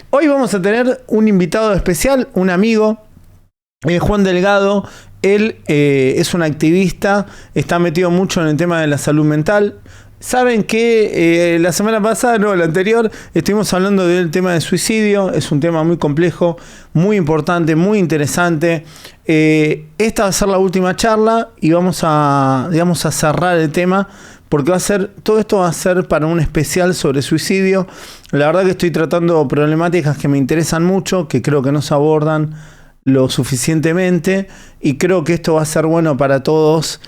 Hoy vamos a tener un invitado especial, un amigo, Juan Delgado. Él es un activista, está metido mucho en el tema de la salud mental. Saben que la semana pasada, no, la anterior, estuvimos hablando del tema del suicidio. Es un tema muy complejo, muy importante, muy interesante. Esta va a ser la última charla y vamos a, digamos, a cerrar el tema, porque todo esto va a ser para un especial sobre suicidio. La verdad que estoy tratando problemáticas que me interesan mucho, que creo que no se abordan lo suficientemente, y creo que esto va a ser bueno para todos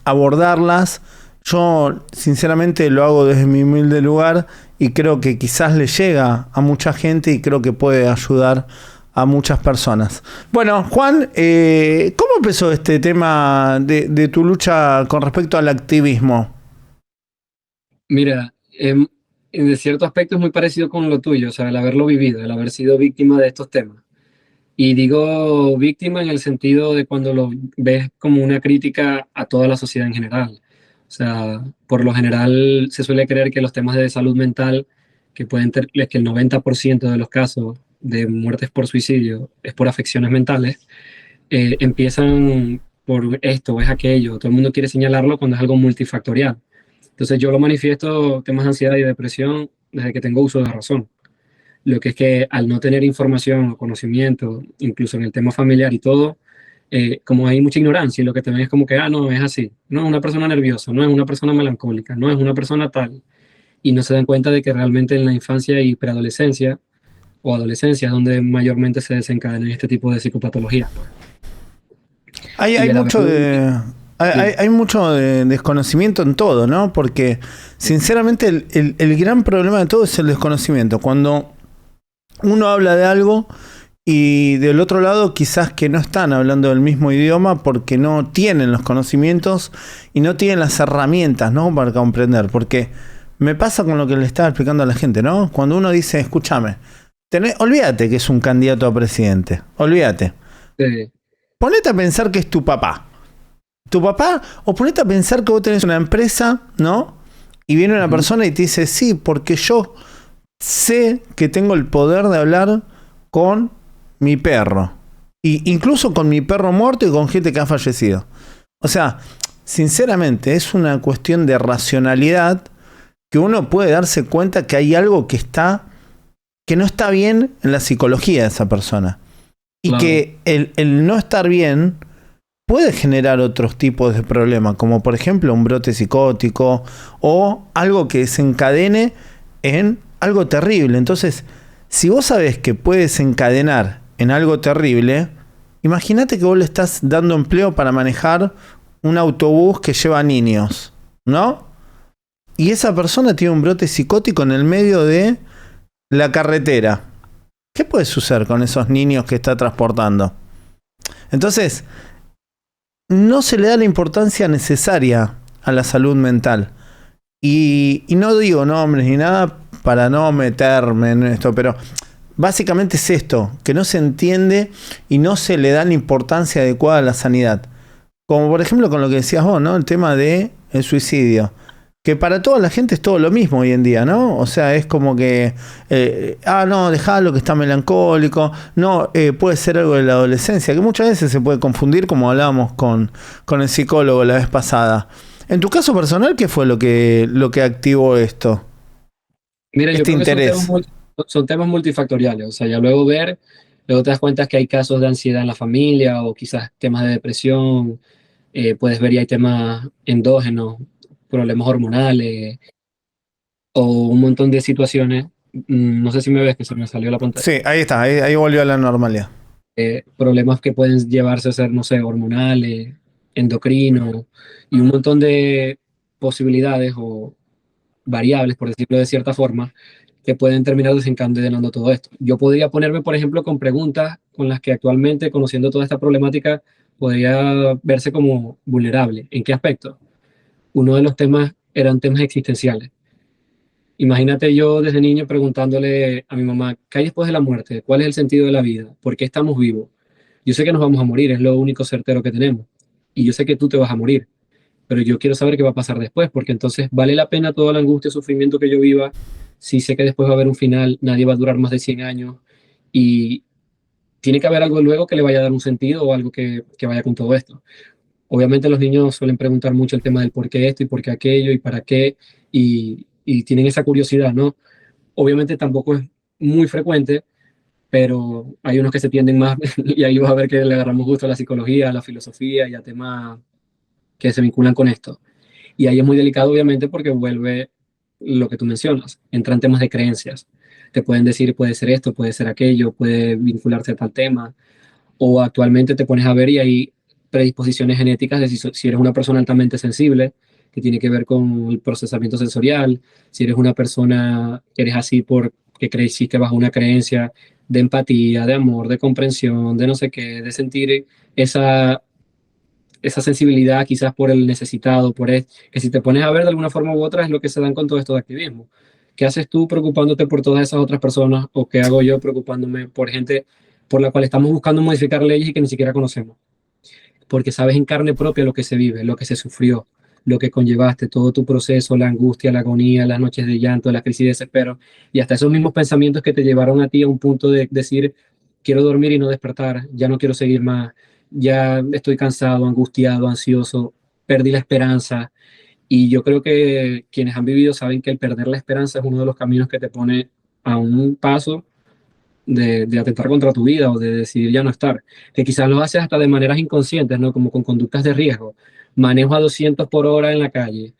abordarlas. Yo sinceramente lo hago desde mi humilde lugar y creo que quizás le llega a mucha gente y creo que puede ayudar a muchas personas. Bueno, Juan, ¿cómo empezó este tema de tu lucha con respecto al activismo? Mira, en cierto aspecto es muy parecido con lo tuyo, o sea, el haberlo vivido, el haber sido víctima de estos temas. Y digo víctima en el sentido de cuando lo ves como una crítica a toda la sociedad en general. O sea, por lo general se suele creer que los temas de salud mental, que el 90% de los casos de muertes por suicidio es por afecciones mentales, empiezan por esto o es aquello. Todo el mundo quiere señalarlo cuando es algo multifactorial. Entonces yo lo manifiesto temas de ansiedad y depresión desde que tengo uso de razón. Lo que es que al no tener información o conocimiento, incluso en el tema familiar y todo, como hay mucha ignorancia y lo que te ven es como que, no, es así, no es una persona nerviosa, no es una persona melancólica, no es una persona tal, y no se dan cuenta de que realmente en la infancia y preadolescencia o adolescencia es donde mayormente se desencadenan este tipo de psicopatologías, pues. Hay, Y hay el mucho haberlo vivido, de... sí, Hay mucho de desconocimiento en todo, ¿no? Porque, sinceramente, el gran problema de todo es el desconocimiento. Cuando uno habla de algo y del otro lado quizás que no están hablando del mismo idioma porque no tienen los conocimientos y no tienen las herramientas, ¿no? Para comprender. Porque me pasa con lo que le estaba explicando a la gente, ¿no? Cuando uno dice, escúchame, olvídate que es un candidato a presidente, olvídate. sí, Ponete a pensar que es tu papá. Tu papá, o ponete a pensar que vos tenés una empresa, ¿no? Y viene una ujú, persona y te dice, sí, porque yo sé que tengo el poder de hablar con mi perro. Y incluso con mi perro muerto y con gente que ha fallecido. O sea, sinceramente, es una cuestión de racionalidad que uno puede darse cuenta que hay algo que no está bien en la psicología de esa persona. Y claro, que el no estar bien puede generar otros tipos de problemas, como por ejemplo un brote psicótico o algo que desencadene en algo terrible. Entonces, si vos sabés que puede desencadenar en algo terrible, imagínate que vos le estás dando empleo para manejar un autobús que lleva niños, ¿no? Y esa persona tiene un brote psicótico en el medio de la carretera. ¿Qué puede suceder con esos niños que está transportando? Entonces, no se le da la importancia necesaria a la salud mental. Y no digo nombres ni nada para no meterme en esto, pero básicamente es esto, que no se entiende y no se le da la importancia adecuada a la sanidad. Como por ejemplo con lo que decías vos, ¿no? El tema de el suicidio. Que para toda la gente es todo lo mismo hoy en día, ¿no? O sea, es como que, no, dejalo que está melancólico, no, puede ser algo de la adolescencia, que muchas veces se puede confundir, como hablábamos con el psicólogo la vez pasada. En tu caso personal, ¿qué fue lo que activó esto? mira, yo Este creo que interés. son temas multifactoriales, o sea, ya luego te das cuenta que hay casos de ansiedad en la familia o quizás temas de depresión, puedes ver y hay temas endógenos, problemas hormonales o un montón de situaciones. No sé si me ves que se me salió la pantalla. Sí, ahí está, ahí volvió a la normalidad. Problemas que pueden llevarse a ser, no sé, hormonales, endocrinos y un montón de posibilidades o variables, por decirlo de cierta forma, que pueden terminar desencadenando todo esto. Yo podría ponerme, por ejemplo, con preguntas con las que actualmente, conociendo toda esta problemática, podría verse como vulnerable. ¿En qué aspecto? Uno de los temas eran temas existenciales. Imagínate yo desde niño preguntándole a mi mamá, ¿qué hay después de la muerte? ¿Cuál es el sentido de la vida? ¿Por qué estamos vivos? Yo sé que nos vamos a morir, es lo único certero que tenemos. Y yo sé que tú te vas a morir, pero yo quiero saber qué va a pasar después, porque entonces vale la pena toda la angustia y sufrimiento que yo viva si sé que después va a haber un final, nadie va a durar más de 100 años y tiene que haber algo luego que le vaya a dar un sentido o algo que vaya con todo esto. Obviamente los niños suelen preguntar mucho el tema del por qué esto y por qué aquello y para qué y tienen esa curiosidad, ¿no? Obviamente tampoco es muy frecuente, pero hay unos que se tienden más y ahí vas a ver que le agarramos gusto a la psicología, a la filosofía y a temas que se vinculan con esto. Y ahí es muy delicado, obviamente, porque vuelve lo que tú mencionas, entran temas de creencias. Te pueden decir, puede ser esto, puede ser aquello, puede vincularse a tal tema, o actualmente te pones a ver y hay predisposiciones genéticas de si eres una persona altamente sensible, que tiene que ver con el procesamiento sensorial, si eres una persona que eres así porque creciste bajo una creencia de empatía, de amor, de comprensión, de no sé qué, de sentir esa, esa sensibilidad quizás por el necesitado, que si te pones a ver de alguna forma u otra es lo que se dan con todo esto de activismo. ¿Qué haces tú preocupándote por todas esas otras personas o qué hago yo preocupándome por gente por la cual estamos buscando modificar leyes y que ni siquiera conocemos? Porque sabes en carne propia lo que se vive, lo que se sufrió, lo que conllevaste, todo tu proceso, la angustia, la agonía, las noches de llanto, las crisis de desespero y hasta esos mismos pensamientos que te llevaron a ti a un punto de decir, quiero dormir y no despertar, ya no quiero seguir más, ya estoy cansado, angustiado, ansioso, perdí la esperanza. Y yo creo que quienes han vivido saben que el perder la esperanza es uno de los caminos que te pone a un paso de atentar contra tu vida o de decidir ya no estar, que quizás lo haces hasta de maneras inconscientes, ¿no? Como con conductas de riesgo. Manejo a 200 por hora en la calle,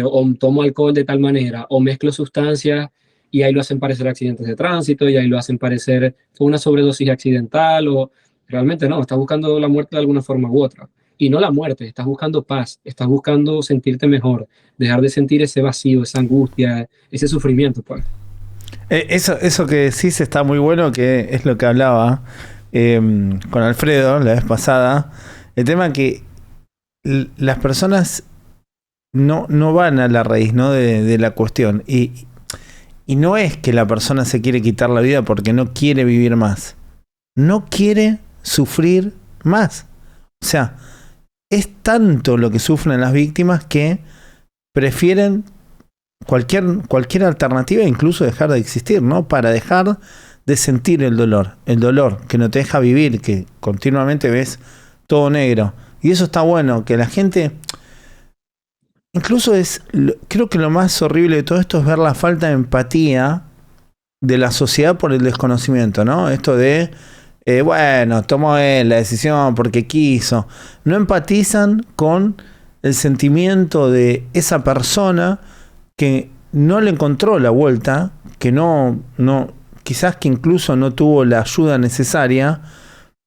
o tomo alcohol de tal manera, o mezclo sustancias y ahí lo hacen parecer accidentes de tránsito y ahí lo hacen parecer fue una sobredosis accidental o realmente no, estás buscando la muerte de alguna forma u otra. Y no la muerte, estás buscando paz, estás buscando sentirte mejor, dejar de sentir ese vacío, esa angustia, ese sufrimiento, pues. Eso que decís está muy bueno, que es lo que hablaba con Alfredo la vez pasada. El tema que las personas no van a la raíz, ¿no? de la cuestión. Y no es que la persona se quiere quitar la vida porque no quiere vivir más. No quiere sufrir más. O sea, es tanto lo que sufren las víctimas que prefieren cualquier alternativa, incluso dejar de existir, ¿no? Para dejar de sentir el dolor que no te deja vivir, que continuamente ves todo negro. Y eso está bueno, que la gente, incluso creo que lo más horrible de todo esto es ver la falta de empatía de la sociedad por el desconocimiento, ¿no? Esto de, bueno, tomó él la decisión porque quiso. No empatizan con el sentimiento de esa persona que no le encontró la vuelta, que quizás que incluso no tuvo la ayuda necesaria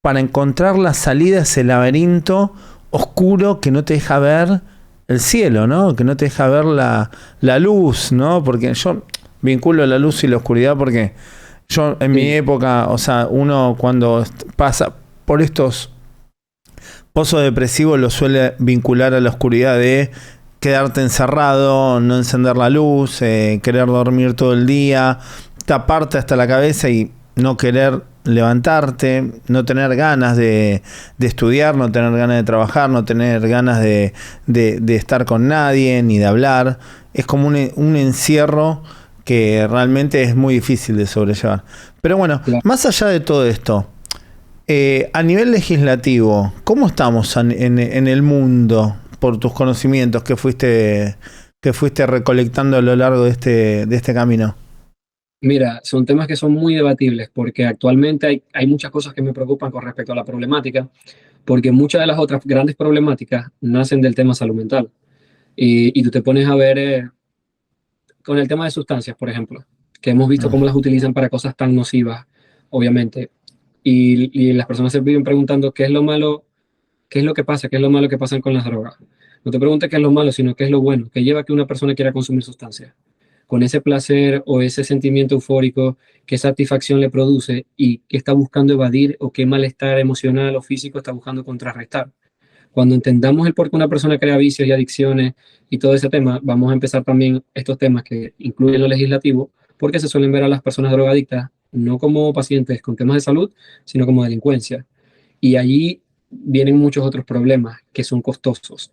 para encontrar la salida a ese laberinto oscuro que no te deja ver el cielo, ¿no? Que no te deja ver la luz, ¿no? Porque yo vinculo la luz y la oscuridad porque yo en mi época, o sea, uno cuando pasa por estos pozos depresivos lo suele vincular a la oscuridad de quedarte encerrado, no encender la luz, querer dormir todo el día, taparte hasta la cabeza y no querer levantarte, no tener ganas de estudiar, no tener ganas de trabajar, no tener ganas de estar con nadie, ni de hablar. Es como un encierro que realmente es muy difícil de sobrellevar. Pero bueno, Claro. más allá de todo esto, a nivel legislativo, ¿cómo estamos en el mundo por tus conocimientos que fuiste recolectando a lo largo de este camino? Mira, son temas que son muy debatibles porque actualmente hay muchas cosas que me preocupan con respecto a la problemática, porque muchas de las otras grandes problemáticas nacen del tema salud mental. Y tú te pones a ver con el tema de sustancias, por ejemplo, que hemos visto cómo las utilizan para cosas tan nocivas, obviamente. Y las personas se viven preguntando qué es lo malo, qué es lo que pasa, qué es lo malo que pasan con las drogas. No te preguntes qué es lo malo, sino qué es lo bueno, que lleva a que una persona quiera consumir sustancias con ese placer o ese sentimiento eufórico, qué satisfacción le produce y qué está buscando evadir o qué malestar emocional o físico está buscando contrarrestar. Cuando entendamos el por qué una persona crea vicios y adicciones y todo ese tema, vamos a empezar también estos temas que incluyen lo legislativo, porque se suelen ver a las personas drogadictas no como pacientes con temas de salud, sino como delincuencia. Y allí vienen muchos otros problemas que son costosos.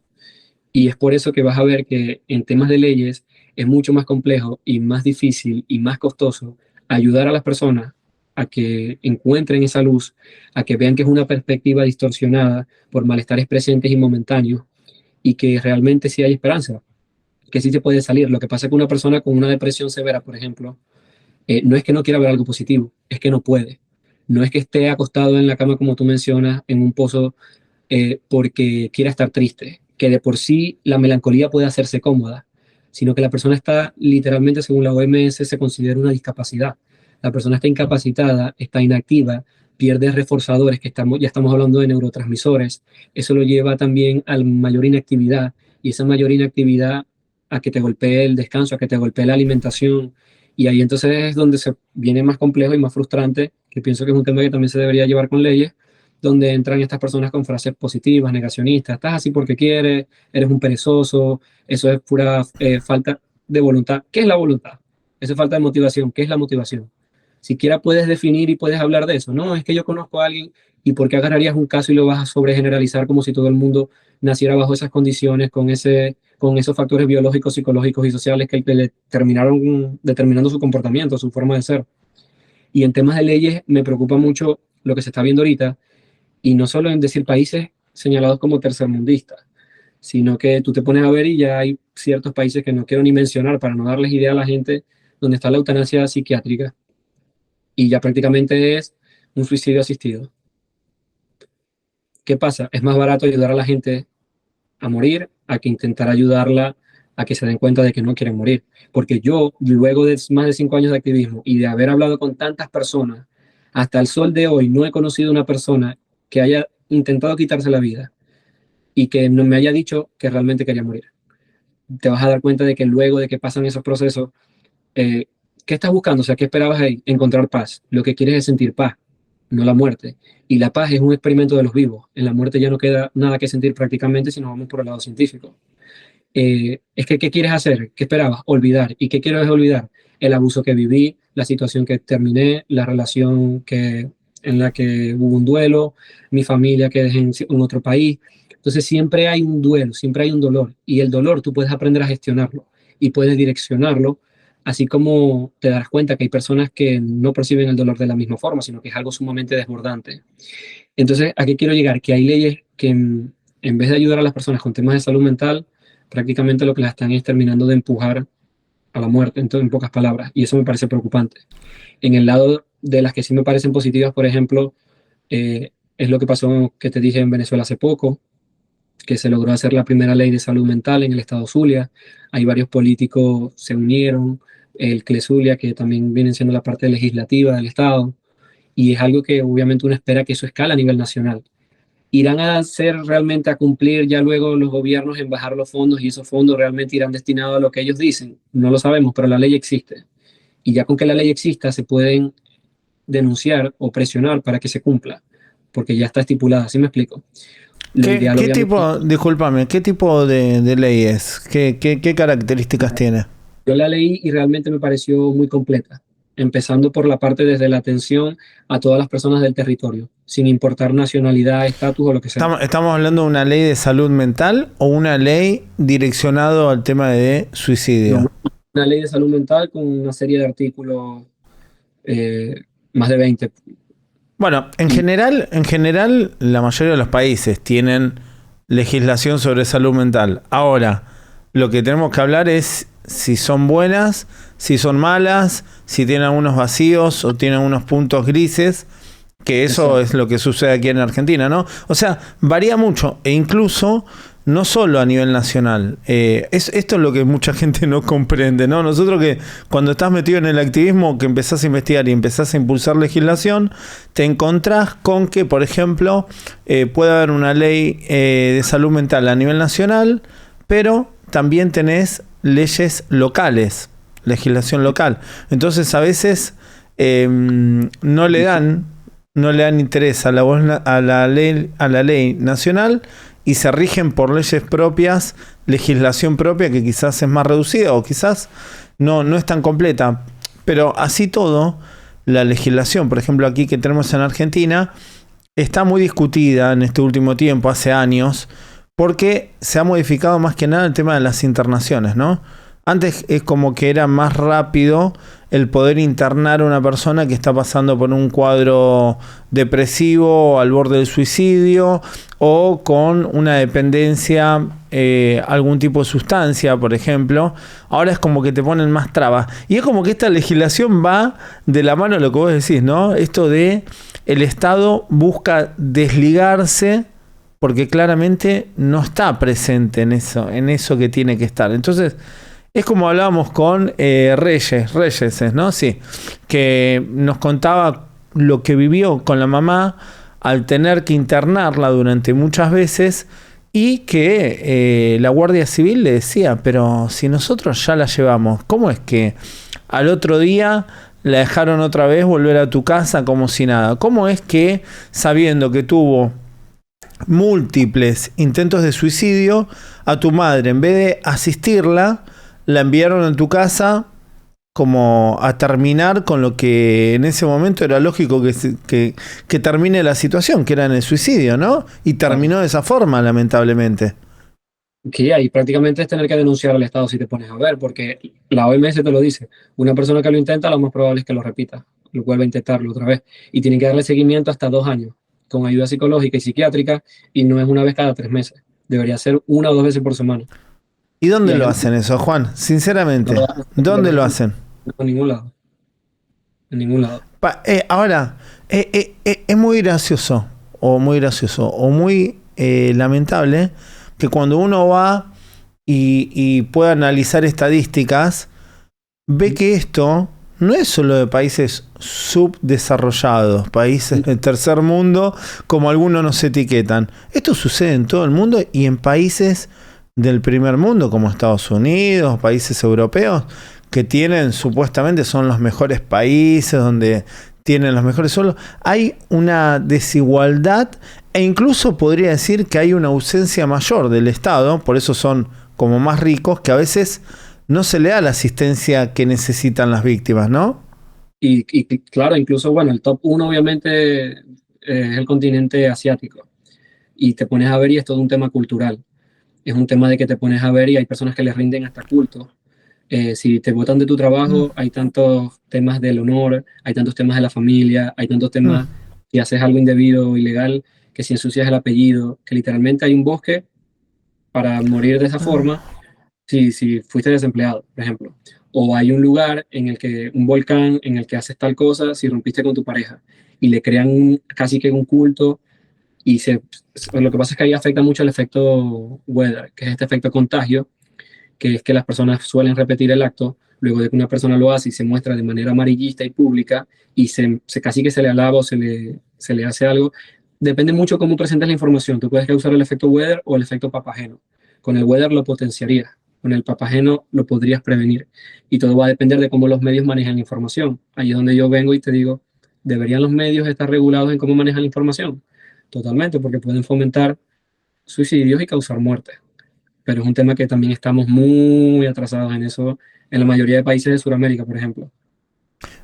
Y es por eso que vas a ver que en temas de leyes es mucho más complejo y más difícil y más costoso ayudar a las personas a que encuentren esa luz, a que vean que es una perspectiva distorsionada por malestares presentes y momentáneos y que realmente sí hay esperanza, que sí se puede salir. Lo que pasa es que una persona con una depresión severa, por ejemplo, no es que no quiera ver algo positivo, es que no puede. No es que esté acostado en la cama, como tú mencionas, en un pozo porque quiera estar triste, que de por sí la melancolía puede hacerse cómoda, sino que la persona está literalmente, según la OMS, se considera una discapacidad. La persona está incapacitada, está inactiva, pierde reforzadores, que ya estamos hablando de neurotransmisores. Eso lo lleva también a mayor inactividad y esa mayor inactividad a que te golpee el descanso, a que te golpee la alimentación. Y ahí entonces es donde se viene más complejo y más frustrante, que pienso que es un tema que también se debería llevar con leyes, donde entran estas personas con frases positivas, negacionistas, estás así porque quieres, eres un perezoso, eso es pura falta de voluntad. ¿Qué es la voluntad? Eso es falta de motivación. ¿Qué es la motivación? Siquiera puedes definir y puedes hablar de eso. No, es que yo conozco a alguien y ¿por qué agarrarías un caso y lo vas a sobregeneralizar como si todo el mundo naciera bajo esas condiciones, con esos factores biológicos, psicológicos y sociales que le terminaron determinando su comportamiento, su forma de ser? Y en temas de leyes me preocupa mucho lo que se está viendo ahorita, y no solo en decir países señalados como tercermundistas, sino que tú te pones a ver y ya hay ciertos países que no quiero ni mencionar para no darles idea a la gente, donde está la eutanasia psiquiátrica y ya prácticamente es un suicidio asistido. ¿Qué pasa? Es más barato ayudar a la gente a morir a que intentar ayudarla a que se den cuenta de que no quieren morir. Porque yo, luego de más de 5 años de activismo y de haber hablado con tantas personas, hasta el sol de hoy no he conocido una persona que haya intentado quitarse la vida y que no me haya dicho que realmente quería morir. Te vas a dar cuenta de que luego de que pasan esos procesos, eh, ¿qué estás buscando? O sea, ¿qué esperabas ahí? Encontrar paz. Lo que quieres es sentir paz, no la muerte. Y la paz es un experimento de los vivos. En la muerte ya no queda nada que sentir prácticamente si nos vamos por el lado científico. Es que, ¿qué quieres hacer? ¿Qué esperabas? Olvidar. ¿Y qué quiero es olvidar? El abuso que viví, la situación que terminé, la relación en la que hubo un duelo, mi familia que dejé en otro país. Entonces siempre hay un duelo, siempre hay un dolor. Y el dolor tú puedes aprender a gestionarlo y puedes direccionarlo, así como te darás cuenta que hay personas que no perciben el dolor de la misma forma, sino que es algo sumamente desbordante. Entonces, ¿a qué quiero llegar? Que hay leyes que en vez de ayudar a las personas con temas de salud mental, prácticamente lo que las están es terminando de empujar a la muerte, en pocas palabras, y eso me parece preocupante. En el lado de las que sí me parecen positivas, por ejemplo, es lo que pasó, que te dije, en Venezuela hace poco, que se logró hacer la primera ley de salud mental en el estado Zulia. Hay varios políticos se unieron, el CLE Zulia, que también viene siendo la parte legislativa del estado, y es algo que obviamente uno espera que eso escala a nivel nacional. ¿Irán a hacer realmente a cumplir ya luego los gobiernos en bajar los fondos y esos fondos realmente irán destinados a lo que ellos dicen? No lo sabemos, pero la ley existe. Y ya con que la ley exista se pueden denunciar o presionar para que se cumpla, porque ya está estipulada. ¿Sí me explico? Lo ¿Qué, ideal, qué obviamente, tipo, discúlpame, qué tipo de ley es? ¿Qué características tiene? yo la leí y realmente me pareció muy completa, empezando por la parte desde la atención a todas las personas del territorio, sin importar nacionalidad, estatus o lo que sea. ¿Estamos hablando de una ley de salud mental o una ley direccionado al tema de suicidio? No, una ley de salud mental con una serie de artículos, más de 20. Bueno, Y en general, la mayoría de los países tienen legislación sobre salud mental. Ahora, lo que tenemos que hablar es si son buenas, si son malas, si tienen algunos vacíos o tienen unos puntos grises, que eso exacto. es lo que sucede aquí en Argentina, ¿no? O sea, varía mucho e incluso no solo a nivel nacional. Esto es lo que mucha gente no comprende, ¿no? Nosotros que cuando estás metido en el activismo, que empezás a investigar y empezás a impulsar legislación, te encontrás con que, por ejemplo, puede haber una ley de salud mental a nivel nacional, pero también tenés leyes locales, legislación local. Entonces, a veces no le dan interés a la ley nacional y se rigen por leyes propias, legislación propia que quizás es más reducida o quizás no es tan completa. Pero así todo, la legislación, por ejemplo, aquí que tenemos en Argentina, está muy discutida en este último tiempo, hace años, porque se ha modificado más que nada el tema de las internaciones, ¿no? Antes es como que era más rápido el poder internar a una persona que está pasando por un cuadro depresivo al borde del suicidio o con una dependencia, algún tipo de sustancia, por ejemplo. Ahora es como que te ponen más trabas. Y es como que esta legislación va de la mano de lo que vos decís, ¿no? Esto de el Estado busca desligarse porque claramente no está presente en eso que tiene que estar. Entonces, es como hablábamos con Reyes, ¿no? Sí, que nos contaba lo que vivió con la mamá al tener que internarla durante muchas veces y que la Guardia Civil le decía, pero si nosotros ya la llevamos, ¿cómo es que al otro día la dejaron otra vez volver a tu casa como si nada? ¿Cómo es que, sabiendo que tuvo múltiples intentos de suicidio, a tu madre, en vez de asistirla, la enviaron a tu casa como a terminar con lo que en ese momento era lógico que termine la situación, que era en el suicidio, ¿no? Y terminó de esa forma, lamentablemente. Que ahí prácticamente es tener que denunciar al Estado si te pones a ver, porque la OMS te lo dice. Una persona que lo intenta, lo más probable es que lo repita, lo vuelva a intentarlo otra vez. Y tienen que darle seguimiento hasta 2 años, con ayuda psicológica y psiquiátrica, y no es una vez cada 3 meses. Debería ser 1 o 2 veces por semana. ¿Y Y dónde hay lo gente hacen eso, Juan? que no Sinceramente, lo hace, ¿dónde lo hacen? no, en ningún lado. En ningún lado. Ahora, es muy gracioso, o muy lamentable, que cuando uno va y puede analizar estadísticas, ve que esto no es solo de países subdesarrollados, países del tercer mundo, como algunos nos etiquetan. Esto sucede en todo el mundo y en países del primer mundo, como Estados Unidos, países europeos, que tienen, supuestamente son los mejores países, donde tienen los mejores suelos. Hay una desigualdad e incluso podría decir que hay una ausencia mayor del Estado, por eso son como más ricos, que a veces no se le da la asistencia que necesitan las víctimas, ¿no? Y claro, incluso, bueno, el top 1 obviamente es el continente asiático. Y te pones a ver y es todo un tema cultural. Es un tema de que te pones a ver y hay personas que les rinden hasta culto. Si te botan de tu trabajo, hay tantos temas del honor, hay tantos temas de la familia, hay tantos Mm. temas si haces algo indebido o ilegal, que si ensucias el apellido, que literalmente hay un bosque para morir de esa forma si fuiste desempleado, por ejemplo. O hay un lugar en el que, un volcán en el que haces tal cosa si rompiste con tu pareja y le crean casi que un culto y lo que pasa es que ahí afecta mucho el efecto weather, que es este efecto contagio, que es que las personas suelen repetir el acto luego de que una persona lo hace y se muestra de manera amarillista y pública y casi que se le alaba o se le hace algo. Depende mucho cómo presentes la información. Tú puedes causar el efecto weather o el efecto papageno. Con el weather lo potenciarías, con el papageno lo podrías prevenir. Y todo va a depender de cómo los medios manejan la información. Ahí es donde yo vengo y te digo, ¿deberían los medios estar regulados en cómo manejan la información? Totalmente, porque pueden fomentar suicidios y causar muertes. Pero es un tema que también estamos muy atrasados en eso, en la mayoría de países de Sudamérica, por ejemplo.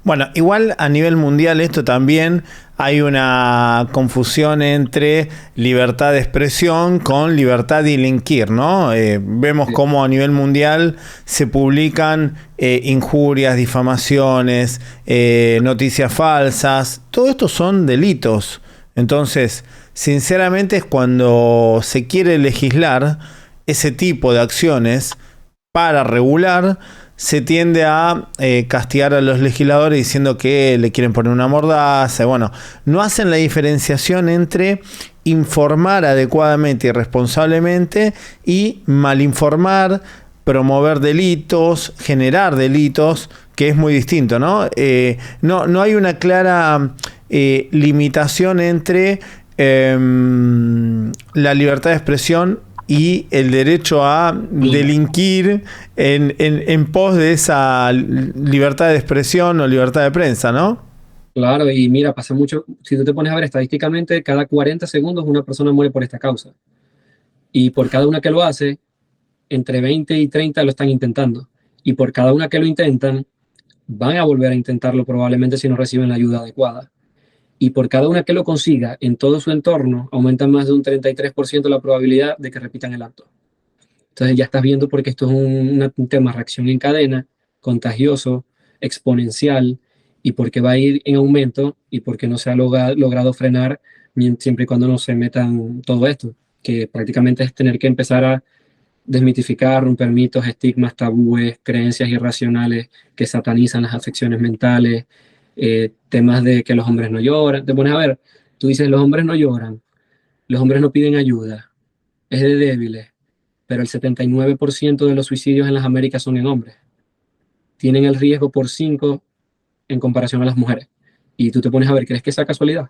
Bueno, igual a nivel mundial esto también hay una confusión entre libertad de expresión con libertad de delinquir, ¿no? Vemos Sí. cómo a nivel mundial se publican injurias, difamaciones, noticias falsas. Todo esto son delitos. Entonces, sinceramente es cuando se quiere legislar ese tipo de acciones para regular, se tiende a castigar a los legisladores diciendo que le quieren poner una mordaza. Bueno, no hacen la diferenciación entre informar adecuadamente y responsablemente y malinformar, promover delitos, generar delitos, que es muy distinto, ¿no? No hay una clara limitación entre la libertad de expresión y el derecho a delinquir en pos de esa libertad de expresión o libertad de prensa, ¿no? Claro, y mira, pasa mucho, si tú te pones a ver estadísticamente, cada 40 segundos una persona muere por esta causa. Y por cada una que lo hace, entre 20 y 30 lo están intentando. Y por cada una que lo intentan, van a volver a intentarlo probablemente si no reciben la ayuda adecuada. Y por cada una que lo consiga en todo su entorno, aumenta más de un 33% la probabilidad de que repitan el acto. Entonces ya estás viendo porque esto es un tema de reacción en cadena, contagioso, exponencial, y porque va a ir en aumento y porque no se ha logrado frenar siempre y cuando no se metan todo esto, que prácticamente es tener que empezar a desmitificar, romper mitos, estigmas, tabúes, creencias irracionales que satanizan las afecciones mentales, temas de que los hombres no lloran. Te pones a ver, tú dices, los hombres no lloran, los hombres no piden ayuda, es de débiles, pero el 79% de los suicidios en las Américas son en hombres. Tienen el riesgo por 5 en comparación a las mujeres. Y tú te pones a ver, ¿crees que esa casualidad?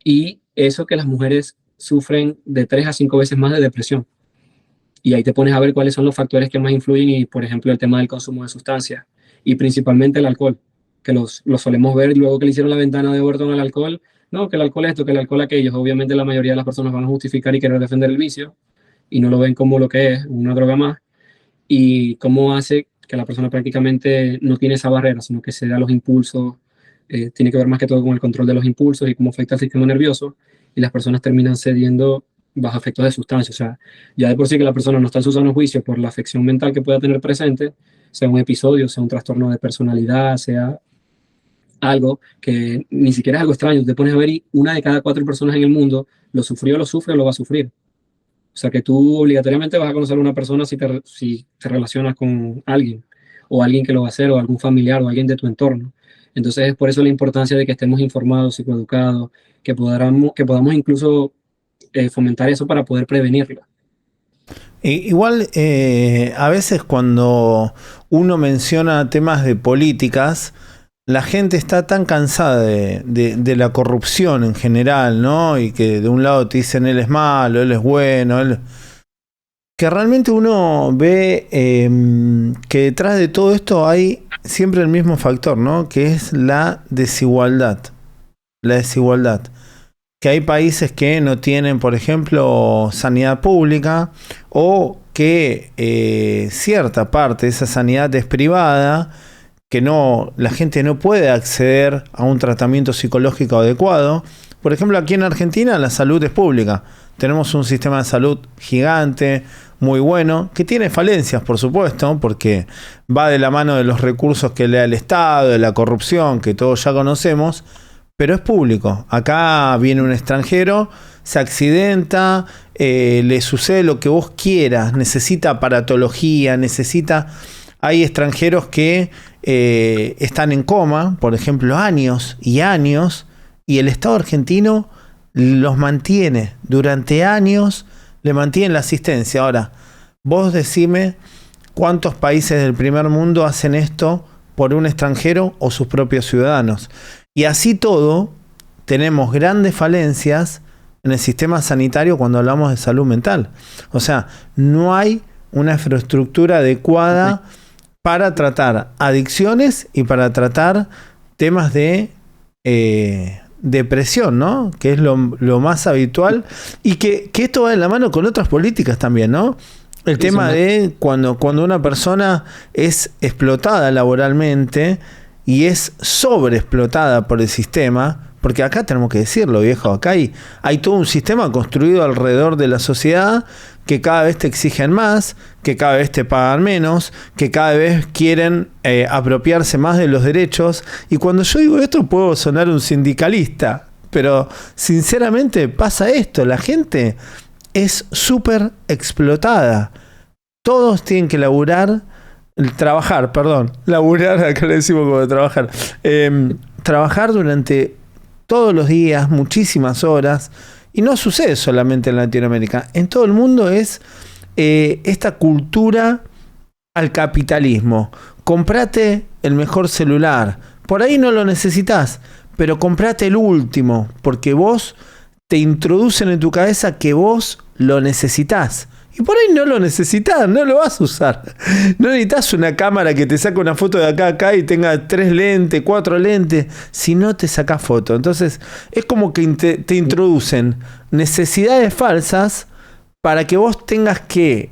Y eso que las mujeres sufren de 3 a 5 veces más de depresión. Y ahí te pones a ver cuáles son los factores que más influyen y, por ejemplo, el tema del consumo de sustancias y principalmente el alcohol, que lo solemos ver luego que le hicieron la ventana de Overton al alcohol. No, que el alcohol esto, que el alcohol aquello. Obviamente la mayoría de las personas van a justificar y querer defender el vicio y no lo ven como lo que es, una droga más, y cómo hace que la persona prácticamente no tiene esa barrera, sino que se da los impulsos, tiene que ver más que todo con el control de los impulsos y cómo afecta al sistema nervioso, y las personas terminan cediendo bajo efectos de sustancias. O sea, ya de por sí que la persona no está en su sano juicio por la afección mental que pueda tener presente, sea un episodio, sea un trastorno de personalidad, sea algo que ni siquiera es algo extraño. Te pones a ver y una de cada 4 personas en el mundo lo sufrió, lo sufre o lo va a sufrir. O sea que tú obligatoriamente vas a conocer a una persona si te relacionas con alguien, o alguien que lo va a hacer, o algún familiar, o alguien de tu entorno. Entonces es por eso la importancia de que estemos informados, psicoeducados, que podamos incluso fomentar eso para poder prevenirlo. Igual, a veces cuando uno menciona temas de políticas, la gente está tan cansada de la corrupción en general, ¿no? Y que de un lado te dicen él es malo, él es bueno, que realmente uno ve que detrás de todo esto hay siempre el mismo factor, ¿no? Que es la desigualdad. La desigualdad. Que hay países que no tienen, por ejemplo, sanidad pública, o que cierta parte de esa sanidad es privada, que la gente no puede acceder a un tratamiento psicológico adecuado. Por ejemplo, aquí en Argentina la salud es pública. Tenemos un sistema de salud gigante, muy bueno, que tiene falencias, por supuesto, porque va de la mano de los recursos que le da el Estado, de la corrupción, que todos ya conocemos, pero es público. Acá viene un extranjero, se accidenta, le sucede lo que vos quieras, necesita aparatología, hay extranjeros que están en coma, por ejemplo, años y años, y el Estado argentino los mantiene durante años, le mantiene la asistencia. Ahora, vos decime cuántos países del primer mundo hacen esto por un extranjero o sus propios ciudadanos. Y así todo, tenemos grandes falencias en el sistema sanitario cuando hablamos de salud mental. O sea, no hay una infraestructura adecuada para tratar adicciones y para tratar temas de depresión, ¿no? Que es lo más habitual, y que esto va de la mano con otras políticas también, ¿no? El tema de cuando una persona es explotada laboralmente y es sobreexplotada por el sistema, porque acá tenemos que decirlo, viejo, acá hay todo un sistema construido alrededor de la sociedad que cada vez te exigen más, que cada vez te pagan menos, que cada vez quieren apropiarse más de los derechos. Y cuando yo digo esto puedo sonar un sindicalista, pero sinceramente pasa esto, la gente es súper explotada. Todos tienen que laburar, acá le decimos como de trabajar. Trabajar durante todos los días, muchísimas horas, y no sucede solamente en Latinoamérica. En todo el mundo es esta cultura al capitalismo. Comprate el mejor celular. Por ahí no lo necesitas, pero comprate el último, porque vos te introducen en tu cabeza que vos lo necesitas. Y por ahí no lo necesitas, no lo vas a usar. No necesitas una cámara que te saque una foto de acá a acá y tenga 3 lentes, 4 lentes, si no te sacas foto. Entonces es como que te introducen necesidades falsas para que vos tengas que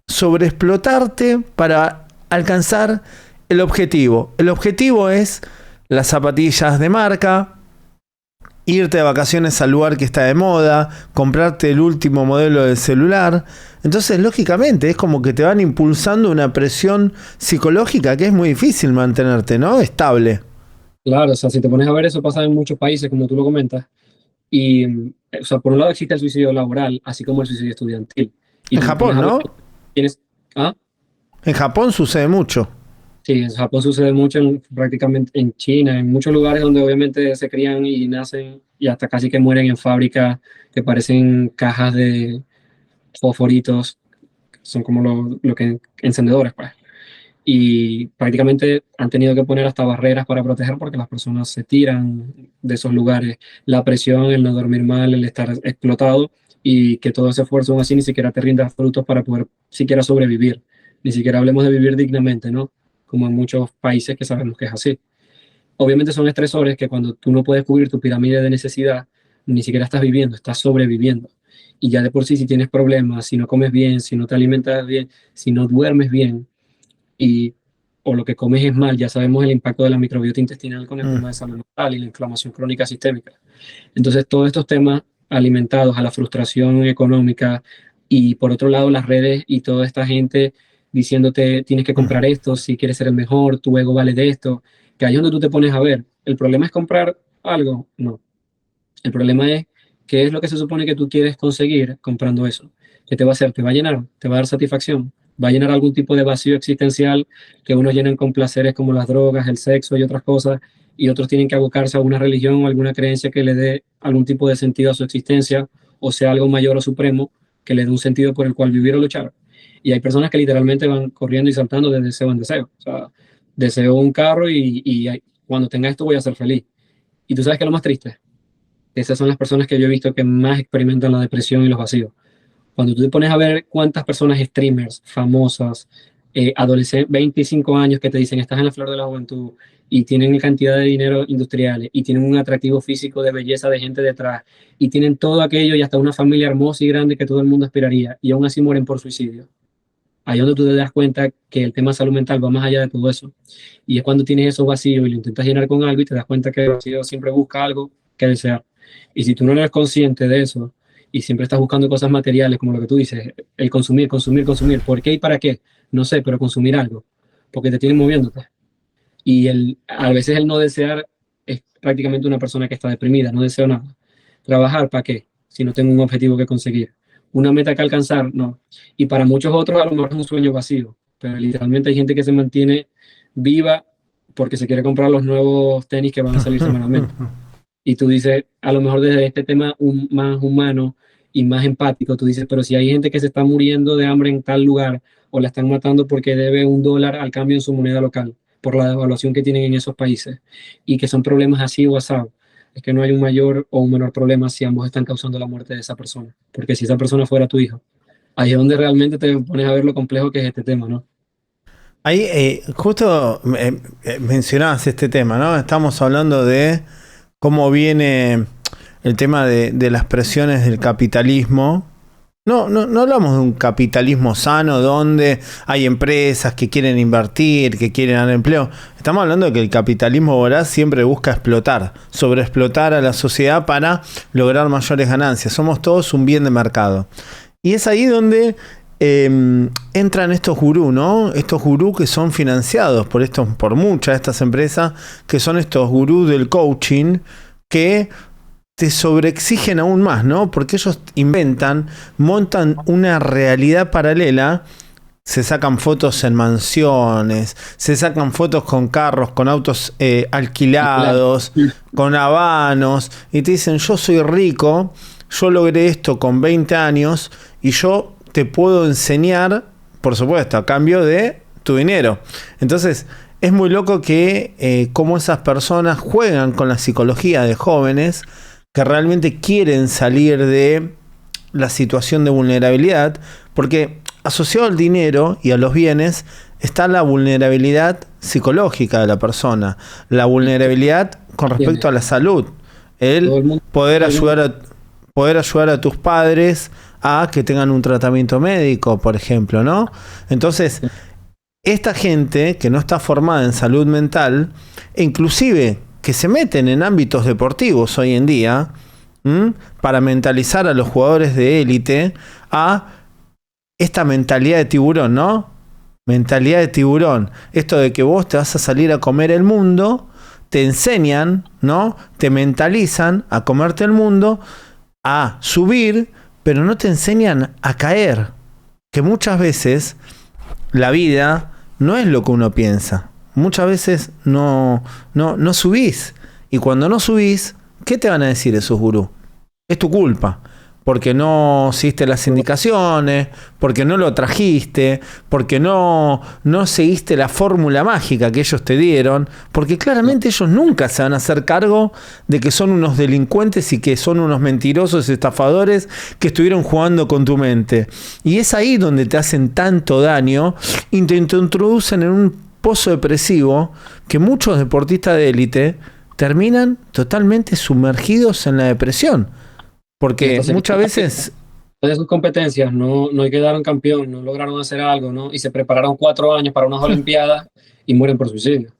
sobreexplotarte para alcanzar el objetivo. El objetivo es las zapatillas de marca, irte de vacaciones al lugar que está de moda, comprarte el último modelo de celular. Entonces, lógicamente, es como que te van impulsando una presión psicológica que es muy difícil mantenerte, ¿no? Estable. Claro, o sea, si te pones a ver, eso pasa en muchos países, como tú lo comentas. Y, o sea, por un lado existe el suicidio laboral, así como el suicidio estudiantil. Y En tú te pones Japón, a ver, ¿no? tienes, ah, En Japón sucede mucho. sí, en Japón sucede mucho, prácticamente en China, en muchos lugares donde obviamente se crían y nacen y hasta casi que mueren en fábricas que parecen cajas de fosforitos, son como lo que encendedores, pues. Y prácticamente han tenido que poner hasta barreras para proteger porque las personas se tiran de esos lugares. La presión, el no dormir mal, el estar explotado y que todo ese esfuerzo aún así ni siquiera te rinda frutos para poder siquiera sobrevivir. Ni siquiera hablemos de vivir dignamente, ¿no? Como en muchos países que sabemos que es así. Obviamente son estresores que cuando tú no puedes cubrir tu pirámide de necesidad, ni siquiera estás viviendo, estás sobreviviendo. Y ya de por sí, si tienes problemas, si no comes bien, si no te alimentas bien, si no duermes bien, y o lo que comes es mal, ya sabemos el impacto de la microbiota intestinal con el tema de salud mental y la inflamación crónica sistémica. Entonces, todos estos temas alimentados a la frustración económica y por otro lado las redes y toda esta gente diciéndote tienes que comprar esto, si quieres ser el mejor, tu ego vale de esto, que ahí es donde tú te pones a ver, ¿el problema es comprar algo? No. El problema es qué es lo que se supone que tú quieres conseguir comprando eso. ¿Qué te va a hacer? ¿Te va a llenar? ¿Te va a dar satisfacción? ¿Va a llenar algún tipo de vacío existencial que unos llenan con placeres como las drogas, el sexo y otras cosas, y otros tienen que abocarse a una religión o alguna creencia que le dé algún tipo de sentido a su existencia, o sea, algo mayor o supremo que le dé un sentido por el cual vivir o luchar? Y hay personas que literalmente van corriendo y saltando de deseo en deseo. O sea, deseo un carro y cuando tenga esto voy a ser feliz. Y tú sabes que es lo más triste, esas son las personas que yo he visto que más experimentan la depresión y los vacíos. Cuando tú te pones a ver cuántas personas streamers famosas, adolescentes, 25 años que te dicen estás en la flor de la juventud y tienen cantidad de dinero industriales y tienen un atractivo físico de belleza de gente detrás y tienen todo aquello y hasta una familia hermosa y grande que todo el mundo aspiraría y aún así mueren por suicidio. Ahí es donde tú te das cuenta que el tema salud mental va más allá de todo eso. Y es cuando tienes esos vacíos y lo intentas llenar con algo y te das cuenta que el vacío siempre busca algo que desear. Y si tú no eres consciente de eso y siempre estás buscando cosas materiales, como lo que tú dices, el consumir, consumir, consumir, ¿por qué y para qué? No sé, pero consumir algo, porque te tienen moviéndote. Y a veces el no desear es prácticamente una persona que está deprimida, no deseo nada. ¿Trabajar para qué? Si no tengo un objetivo que conseguir. ¿Una meta que alcanzar? No. Y para muchos otros a lo mejor es un sueño vacío, pero literalmente hay gente que se mantiene viva porque se quiere comprar los nuevos tenis que van a salir semanalmente. Y tú dices, a lo mejor desde este tema más humano y más empático, tú dices, pero si hay gente que se está muriendo de hambre en tal lugar o la están matando porque debe $1 al cambio en su moneda local por la devaluación que tienen en esos países y que son problemas así o asado, es que no hay un mayor o un menor problema si ambos están causando la muerte de esa persona. Porque si esa persona fuera tu hijo, ahí es donde realmente te pones a ver lo complejo que es este tema, ¿no? Ahí, justo mencionabas este tema, ¿no? Estamos hablando de cómo viene el tema de las presiones del capitalismo. No hablamos de un capitalismo sano donde hay empresas que quieren invertir, que quieren dar empleo. Estamos hablando de que el capitalismo voraz siempre busca explotar, sobreexplotar a la sociedad para lograr mayores ganancias. Somos todos un bien de mercado. Y es ahí donde entran estos gurús, ¿no? Estos gurús que son financiados por muchas de estas empresas, que son estos gurús del coaching que te sobreexigen aún más, ¿no? Porque ellos montan una realidad paralela, se sacan fotos en mansiones, se sacan fotos con carros, con autos alquilados, con habanos, y te dicen, yo soy rico, yo logré esto con 20 años, y yo te puedo enseñar, por supuesto, a cambio de tu dinero. Entonces, es muy loco que cómo esas personas juegan con la psicología de jóvenes que realmente quieren salir de la situación de vulnerabilidad, porque asociado al dinero y a los bienes está la vulnerabilidad psicológica de la persona, la vulnerabilidad con respecto a la salud, el poder ayudar a tus padres a que tengan un tratamiento médico, por ejemplo, ¿no? Entonces, esta gente que no está formada en salud mental, e inclusive que se meten en ámbitos deportivos hoy en día, para mentalizar a los jugadores de élite a esta mentalidad de tiburón, ¿no? Mentalidad de tiburón. Esto de que vos te vas a salir a comer el mundo, te enseñan, ¿no? Te mentalizan a comerte el mundo, a subir, pero no te enseñan a caer. Que muchas veces la vida no es lo que uno piensa. Muchas veces no subís. Y cuando no subís, ¿qué te van a decir esos gurús? Es tu culpa. Porque no seguiste las indicaciones, porque no lo trajiste, porque no seguiste la fórmula mágica que ellos te dieron, porque claramente ellos nunca se van a hacer cargo de que son unos delincuentes y que son unos mentirosos estafadores que estuvieron jugando con tu mente. Y es ahí donde te hacen tanto daño y te introducen en un pozo depresivo que muchos deportistas de élite terminan totalmente sumergidos en la depresión. Porque entonces, muchas veces de sus competencias no quedaron campeón, no lograron hacer algo, ¿no? Y se prepararon 4 años para unas Olimpiadas y mueren por suicidio.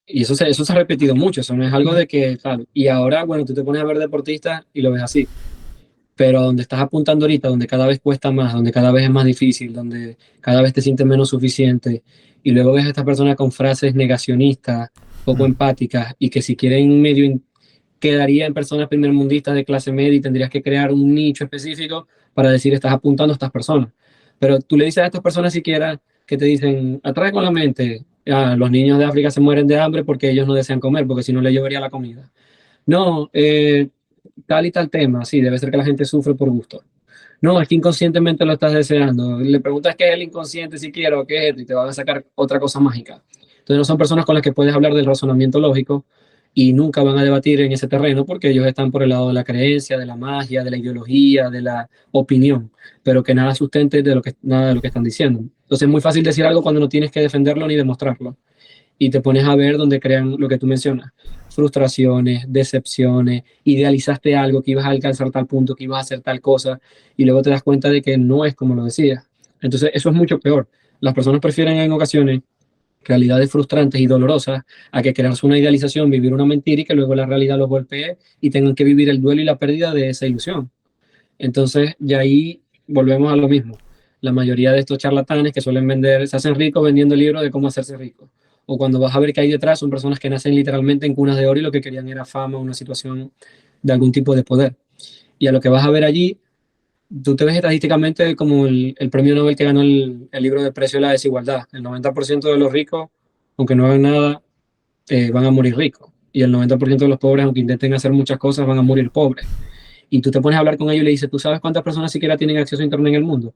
Y eso se ha repetido mucho, eso no es algo de que tal. Y ahora, bueno, tú te pones a ver deportistas y lo ves así. Pero donde estás apuntando ahorita, donde cada vez cuesta más, donde cada vez es más difícil, donde cada vez te sientes menos suficiente, y luego ves a estas personas con frases negacionistas, poco empáticas, y que si quieren medio quedaría en personas primermundistas de clase media y tendrías que crear un nicho específico para decir estás apuntando a estas personas. Pero tú le dices a estas personas siquiera que te dicen, atrae con la mente, los niños de África se mueren de hambre porque ellos no desean comer, porque si no les llovería la comida. No, tal y tal tema, sí, debe ser que la gente sufre por gusto. No, es que inconscientemente lo estás deseando. Le preguntas qué es el inconsciente si quiero o qué es esto y te van a sacar otra cosa mágica. Entonces no son personas con las que puedes hablar del razonamiento lógico y nunca van a debatir en ese terreno porque ellos están por el lado de la creencia, de la magia, de la ideología, de la opinión, pero que nada sustente nada de lo que están diciendo. Entonces es muy fácil decir algo cuando no tienes que defenderlo ni demostrarlo. Y te pones a ver donde crean lo que tú mencionas, frustraciones, decepciones, idealizaste algo, que ibas a alcanzar tal punto, que ibas a hacer tal cosa, y luego te das cuenta de que no es como lo decías. Entonces eso es mucho peor. Las personas prefieren en ocasiones realidades frustrantes y dolorosas a que crearse una idealización, vivir una mentira y que luego la realidad los golpee y tengan que vivir el duelo y la pérdida de esa ilusión. Entonces, ya ahí volvemos a lo mismo. La mayoría de estos charlatanes que suelen vender, se hacen ricos vendiendo libros de cómo hacerse rico. O cuando vas a ver qué hay detrás, son personas que nacen literalmente en cunas de oro y lo que querían era fama, una situación de algún tipo de poder. Y a lo que vas a ver allí, tú te ves estadísticamente como el premio Nobel que ganó el libro de Precio de la Desigualdad. El 90% de los ricos, aunque no hagan nada, van a morir ricos. Y el 90% de los pobres, aunque intenten hacer muchas cosas, van a morir pobres. Y tú te pones a hablar con ellos y le dices, ¿tú sabes cuántas personas siquiera tienen acceso a Internet en el mundo?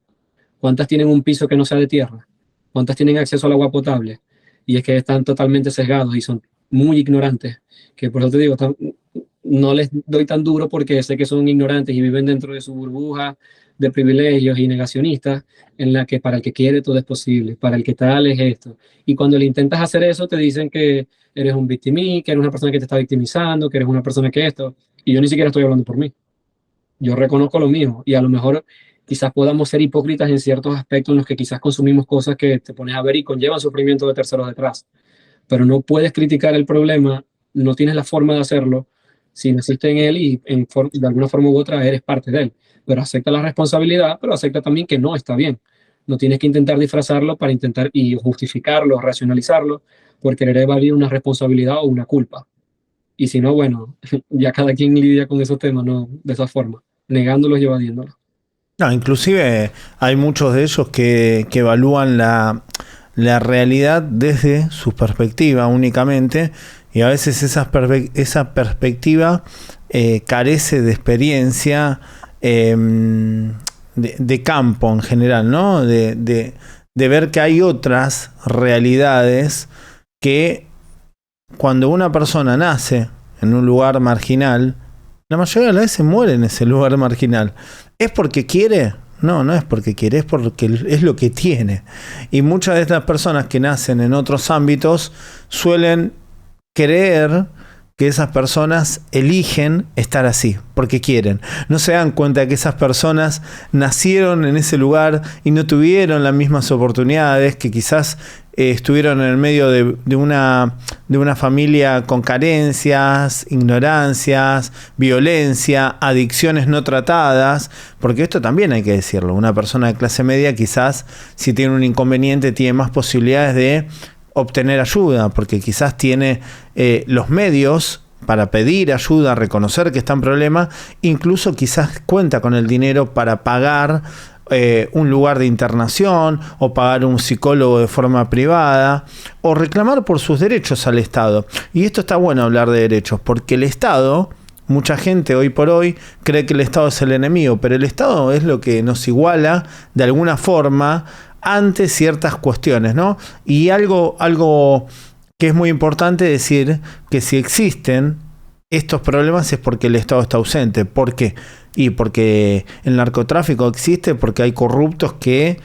¿Cuántas tienen un piso que no sea de tierra? ¿Cuántas tienen acceso al agua potable? Y es que están totalmente sesgados y son muy ignorantes. Que por eso te digo, no les doy tan duro porque sé que son ignorantes y viven dentro de su burbuja de privilegios y negacionistas en la que para el que quiere todo es posible, para el que tal es esto. Y cuando le intentas hacer eso te dicen que eres un victimí, que eres una persona que te está victimizando, que eres una persona que esto. Y yo ni siquiera estoy hablando por mí. Yo reconozco lo mío y a lo mejor quizás podamos ser hipócritas en ciertos aspectos en los que quizás consumimos cosas que te pones a ver y conllevan sufrimiento de terceros detrás. Pero no puedes criticar el problema, no tienes la forma de hacerlo si naciste en él y de alguna forma u otra eres parte de él. Pero acepta la responsabilidad, pero acepta también que no está bien. No tienes que intentar disfrazarlo para intentar y justificarlo, racionalizarlo, por querer evadir una responsabilidad o una culpa. Y si no, bueno, ya cada quien lidia con esos temas, no de esa forma, negándolos y evadiéndolos. No, inclusive hay muchos de ellos que evalúan la realidad desde su perspectiva únicamente, y a veces esa perspectiva carece de experiencia de campo en general, ¿no? De ver que hay otras realidades que cuando una persona nace en un lugar marginal, la mayoría de las veces muere en ese lugar marginal. ¿Es porque quiere? No, no es porque quiere, es porque es lo que tiene. Y muchas de estas personas que nacen en otros ámbitos suelen creer que esas personas eligen estar así, porque quieren. No se dan cuenta que esas personas nacieron en ese lugar y no tuvieron las mismas oportunidades, que quizás estuvieron en el medio de una familia con carencias, ignorancias, violencia, adicciones no tratadas, porque esto también hay que decirlo. Una persona de clase media quizás, si tiene un inconveniente, tiene más posibilidades de obtener ayuda, porque quizás tiene los medios para pedir ayuda, reconocer que está en problema, incluso quizás cuenta con el dinero para pagar un lugar de internación o pagar un psicólogo de forma privada o reclamar por sus derechos al Estado. Y esto está bueno hablar de derechos, porque el Estado, mucha gente hoy por hoy cree que el Estado es el enemigo, pero el Estado es lo que nos iguala de alguna forma ante ciertas cuestiones, ¿no? Y algo que es muy importante decir, que si existen estos problemas es porque el Estado está ausente. ¿Por qué? Y porque el narcotráfico existe, porque hay corruptos que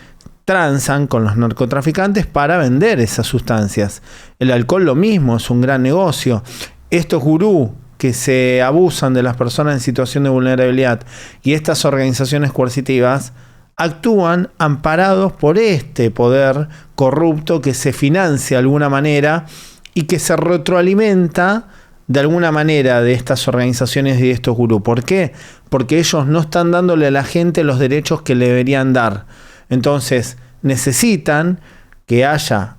transan con los narcotraficantes para vender esas sustancias. El alcohol lo mismo, es un gran negocio. Estos gurús que se abusan de las personas en situación de vulnerabilidad y estas organizaciones coercitivas actúan amparados por este poder corrupto que se financia de alguna manera y que se retroalimenta de alguna manera de estas organizaciones y de estos gurús. ¿Por qué? Porque ellos no están dándole a la gente los derechos que le deberían dar. Entonces necesitan que haya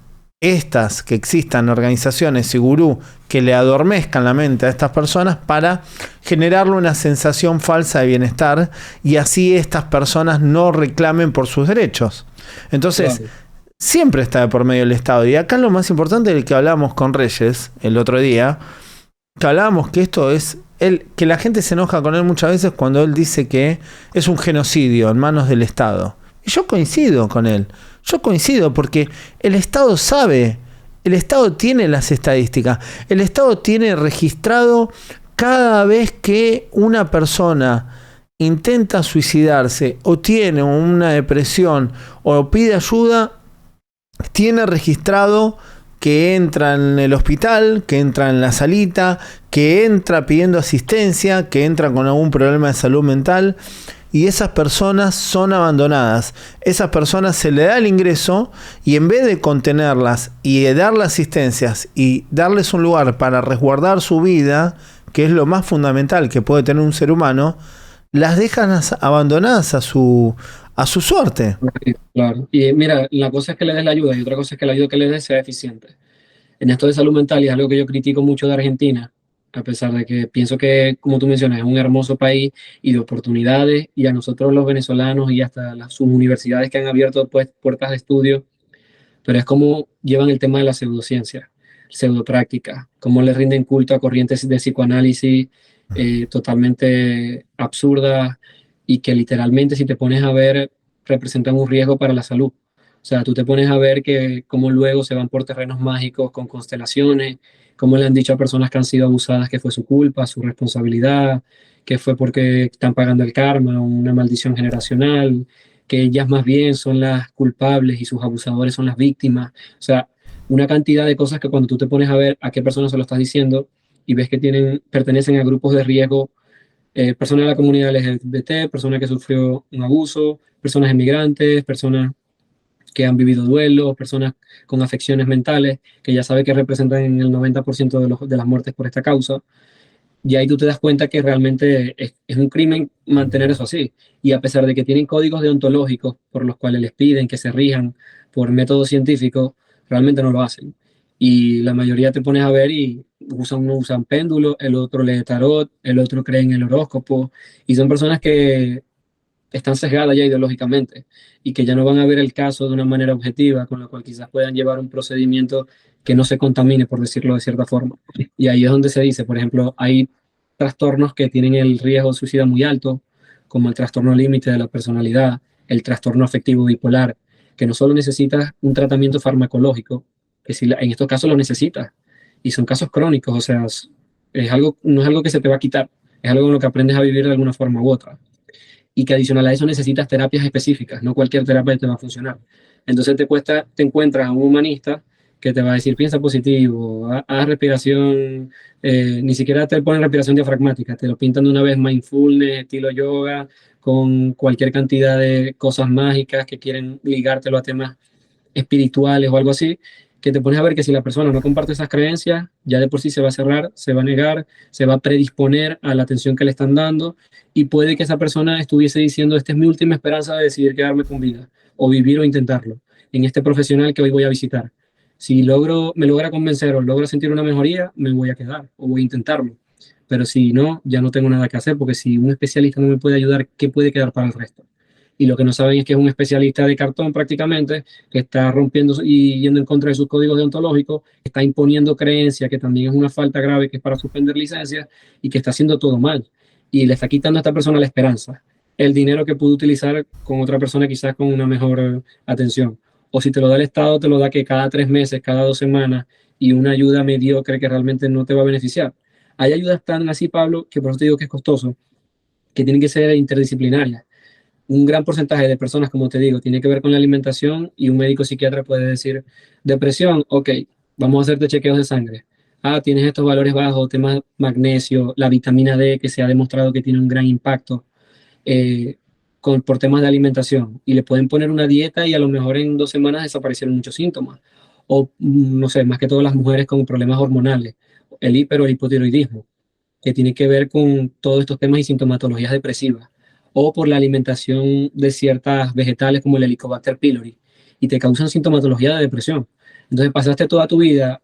que existan organizaciones y gurús que le adormezcan la mente a estas personas para generarle una sensación falsa de bienestar y así estas personas no reclamen por sus derechos. Entonces, claro, siempre está de por medio el Estado. Y acá lo más importante es el que hablábamos con Reyes el otro día, que hablábamos que esto es que la gente se enoja con él muchas veces cuando él dice que es un genocidio en manos del Estado. Y yo coincido con él. Yo coincido porque el Estado sabe, el Estado tiene las estadísticas, el Estado tiene registrado cada vez que una persona intenta suicidarse o tiene una depresión o pide ayuda, tiene registrado que entra en el hospital, que entra en la salita, que entra pidiendo asistencia, que entra con algún problema de salud mental. Y esas personas son abandonadas. Esas personas se le da el ingreso y en vez de contenerlas y de darle asistencias y darles un lugar para resguardar su vida, que es lo más fundamental que puede tener un ser humano, las dejan abandonadas a su suerte. Claro. Y mira, la cosa es que le des la ayuda y otra cosa es que la ayuda que le des sea eficiente. En esto de salud mental, y es algo que yo critico mucho de Argentina, a pesar de que pienso que, como tú mencionas, es un hermoso país y de oportunidades, y a nosotros los venezolanos y hasta sus universidades que han abierto pues, puertas de estudio, pero es como llevan el tema de la pseudociencia, pseudopráctica, cómo le rinden culto a corrientes de psicoanálisis totalmente absurdas y que literalmente si te pones a ver representan un riesgo para la salud. O sea, tú te pones a ver que cómo luego se van por terrenos mágicos con constelaciones, cómo le han dicho a personas que han sido abusadas que fue su culpa, su responsabilidad, que fue porque están pagando el karma, una maldición generacional, que ellas más bien son las culpables y sus abusadores son las víctimas. O sea, una cantidad de cosas que cuando tú te pones a ver a qué personas se lo estás diciendo y ves que pertenecen a grupos de riesgo, personas de la comunidad LGBT, personas que sufrió un abuso, personas emigrantes, personas que han vivido duelos, personas con afecciones mentales, que ya sabe que representan el 90% de las muertes por esta causa. Y ahí tú te das cuenta que realmente es un crimen mantener eso así. Y a pesar de que tienen códigos deontológicos por los cuales les piden que se rijan por métodos científicos, realmente no lo hacen. Y la mayoría te pones a ver y uno usan péndulo, el otro lee tarot, el otro cree en el horóscopo. Y son personas que están sesgadas ya ideológicamente y que ya no van a ver el caso de una manera objetiva, con lo cual quizás puedan llevar un procedimiento que no se contamine, por decirlo de cierta forma. Y ahí es donde se dice, por ejemplo, hay trastornos que tienen el riesgo de suicida muy alto, como el trastorno límite de la personalidad, el trastorno afectivo bipolar, que no solo necesitas un tratamiento farmacológico, que si en estos casos lo necesitas, y son casos crónicos, o sea, no es algo que se te va a quitar, es algo con lo que aprendes a vivir de alguna forma u otra y que adicional a eso necesitas terapias específicas, no cualquier terapia te va a funcionar. Entonces te encuentras a un humanista que te va a decir, piensa positivo, haz respiración, ni siquiera te ponen respiración diafragmática, te lo pintan de una vez mindfulness, estilo yoga, con cualquier cantidad de cosas mágicas que quieren ligártelo a temas espirituales o algo así, que te pones a ver que si la persona no comparte esas creencias, ya de por sí se va a cerrar, se va a negar, se va a predisponer a la atención que le están dando y puede que esa persona estuviese diciendo, esta es mi última esperanza de decidir quedarme con vida o vivir o intentarlo en este profesional que hoy voy a visitar. Si me logra convencer o logro sentir una mejoría, me voy a quedar o voy a intentarlo. Pero si no, ya no tengo nada que hacer porque si un especialista no me puede ayudar, ¿qué puede quedar para el resto? Y lo que no saben es que es un especialista de cartón prácticamente, que está rompiendo y yendo en contra de sus códigos deontológicos, que está imponiendo creencias, que también es una falta grave, que es para suspender licencias, y que está haciendo todo mal. Y le está quitando a esta persona la esperanza, el dinero que pudo utilizar con otra persona quizás con una mejor atención. O si te lo da el Estado, te lo da que cada 3 meses, cada 2 semanas, y una ayuda mediocre que realmente no te va a beneficiar. Hay ayudas tan así, Pablo, que por eso te digo que es costoso, que tienen que ser interdisciplinarias. Un gran porcentaje de personas, como te digo, tiene que ver con la alimentación y un médico psiquiatra puede decir, depresión, ok, vamos a hacerte chequeos de sangre. Ah, tienes estos valores bajos, temas magnesio, la vitamina D que se ha demostrado que tiene un gran impacto eh, por temas de alimentación y le pueden poner una dieta y a lo mejor en 2 semanas desaparecieron muchos síntomas. O, no sé, más que todas las mujeres con problemas hormonales, el hiper o el hipotiroidismo que tiene que ver con todos estos temas y sintomatologías depresivas, o por la alimentación de ciertas vegetales como el Helicobacter pylori, y te causan sintomatología de depresión. Entonces pasaste toda tu vida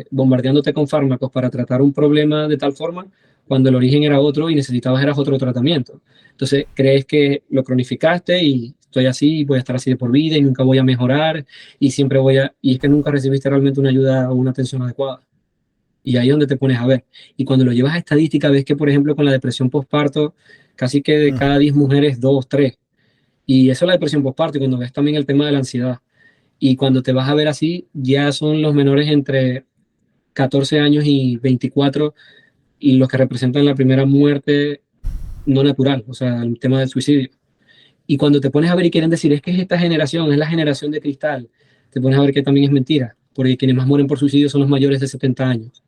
bombardeándote con fármacos para tratar un problema de tal forma cuando el origen era otro y necesitabas era otro tratamiento. Entonces crees que lo cronificaste y estoy así, voy a estar así de por vida y nunca voy a mejorar y siempre y es que nunca recibiste realmente una ayuda o una atención adecuada. Y ahí es donde te pones a ver. Y cuando lo llevas a estadística, ves que, por ejemplo, con la depresión postparto, casi que de cada 10 mujeres, 2, 3. Y eso es la depresión postparto, y cuando ves también el tema de la ansiedad. Y cuando te vas a ver así, ya son los menores entre 14 años y 24 y los que representan la primera muerte no natural, o sea, el tema del suicidio. Y cuando te pones a ver y quieren decir, es que es esta generación, es la generación de cristal, te pones a ver que también es mentira, porque quienes más mueren por suicidio son los mayores de 70 años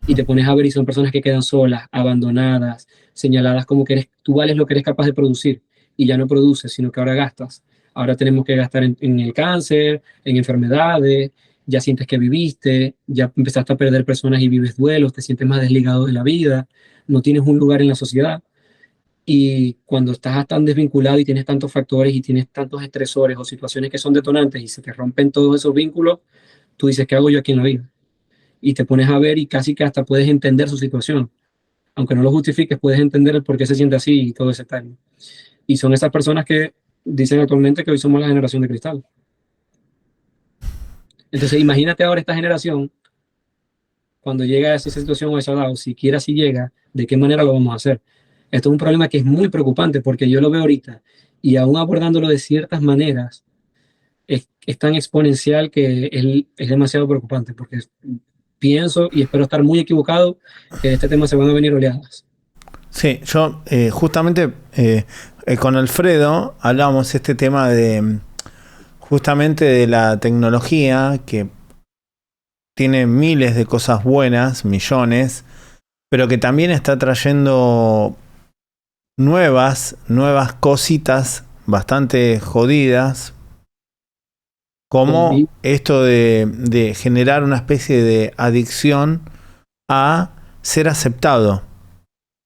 y te pones a ver y son personas que quedan solas, abandonadas, señaladas como que tú vales lo que eres capaz de producir y ya no produces, sino que ahora gastas. Ahora tenemos que gastar en el cáncer, en enfermedades, ya sientes que viviste, ya empezaste a perder personas y vives duelos, te sientes más desligado de la vida, no tienes un lugar en la sociedad. Y cuando estás tan desvinculado y tienes tantos factores y tienes tantos estresores o situaciones que son detonantes y se te rompen todos esos vínculos, tú dices, ¿qué hago yo aquí en la vida? Y te pones a ver y casi que hasta puedes entender su situación. Aunque no lo justifiques, puedes entender el por qué se siente así y todo ese tema. Y son esas personas que dicen actualmente que hoy somos la generación de cristal. Entonces, imagínate ahora esta generación, cuando llega a esa situación o a esa edad, o siquiera si llega, ¿de qué manera lo vamos a hacer? Esto es un problema que es muy preocupante porque yo lo veo ahorita y aún abordándolo de ciertas maneras, es tan exponencial que es demasiado preocupante porque pienso y espero estar muy equivocado que de este tema se van a venir oleadas. Sí, yo justamente con Alfredo hablábamos este tema de justamente de la tecnología que tiene miles de cosas buenas, millones, pero que también está trayendo nuevas cositas bastante jodidas, como esto de generar una especie de adicción a ser aceptado,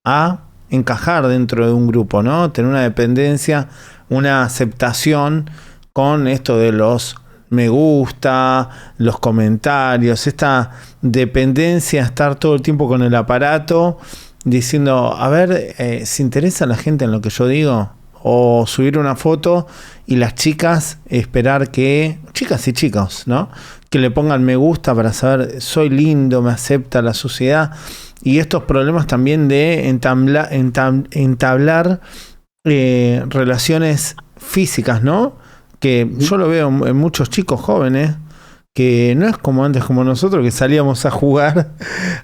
a encajar dentro de un grupo, ¿no? Tener una dependencia, una aceptación con esto de los me gusta, los comentarios, esta dependencia a estar todo el tiempo con el aparato diciendo, a ver, ¿se interesa la gente en lo que yo digo? O subir una foto y las chicas esperar que, chicas y chicos, ¿no? Que le pongan me gusta para saber, soy lindo, me acepta la sociedad. Y estos problemas también de entablar relaciones físicas, ¿no? Que yo lo veo en muchos chicos jóvenes, que no es como antes, como nosotros, que salíamos a jugar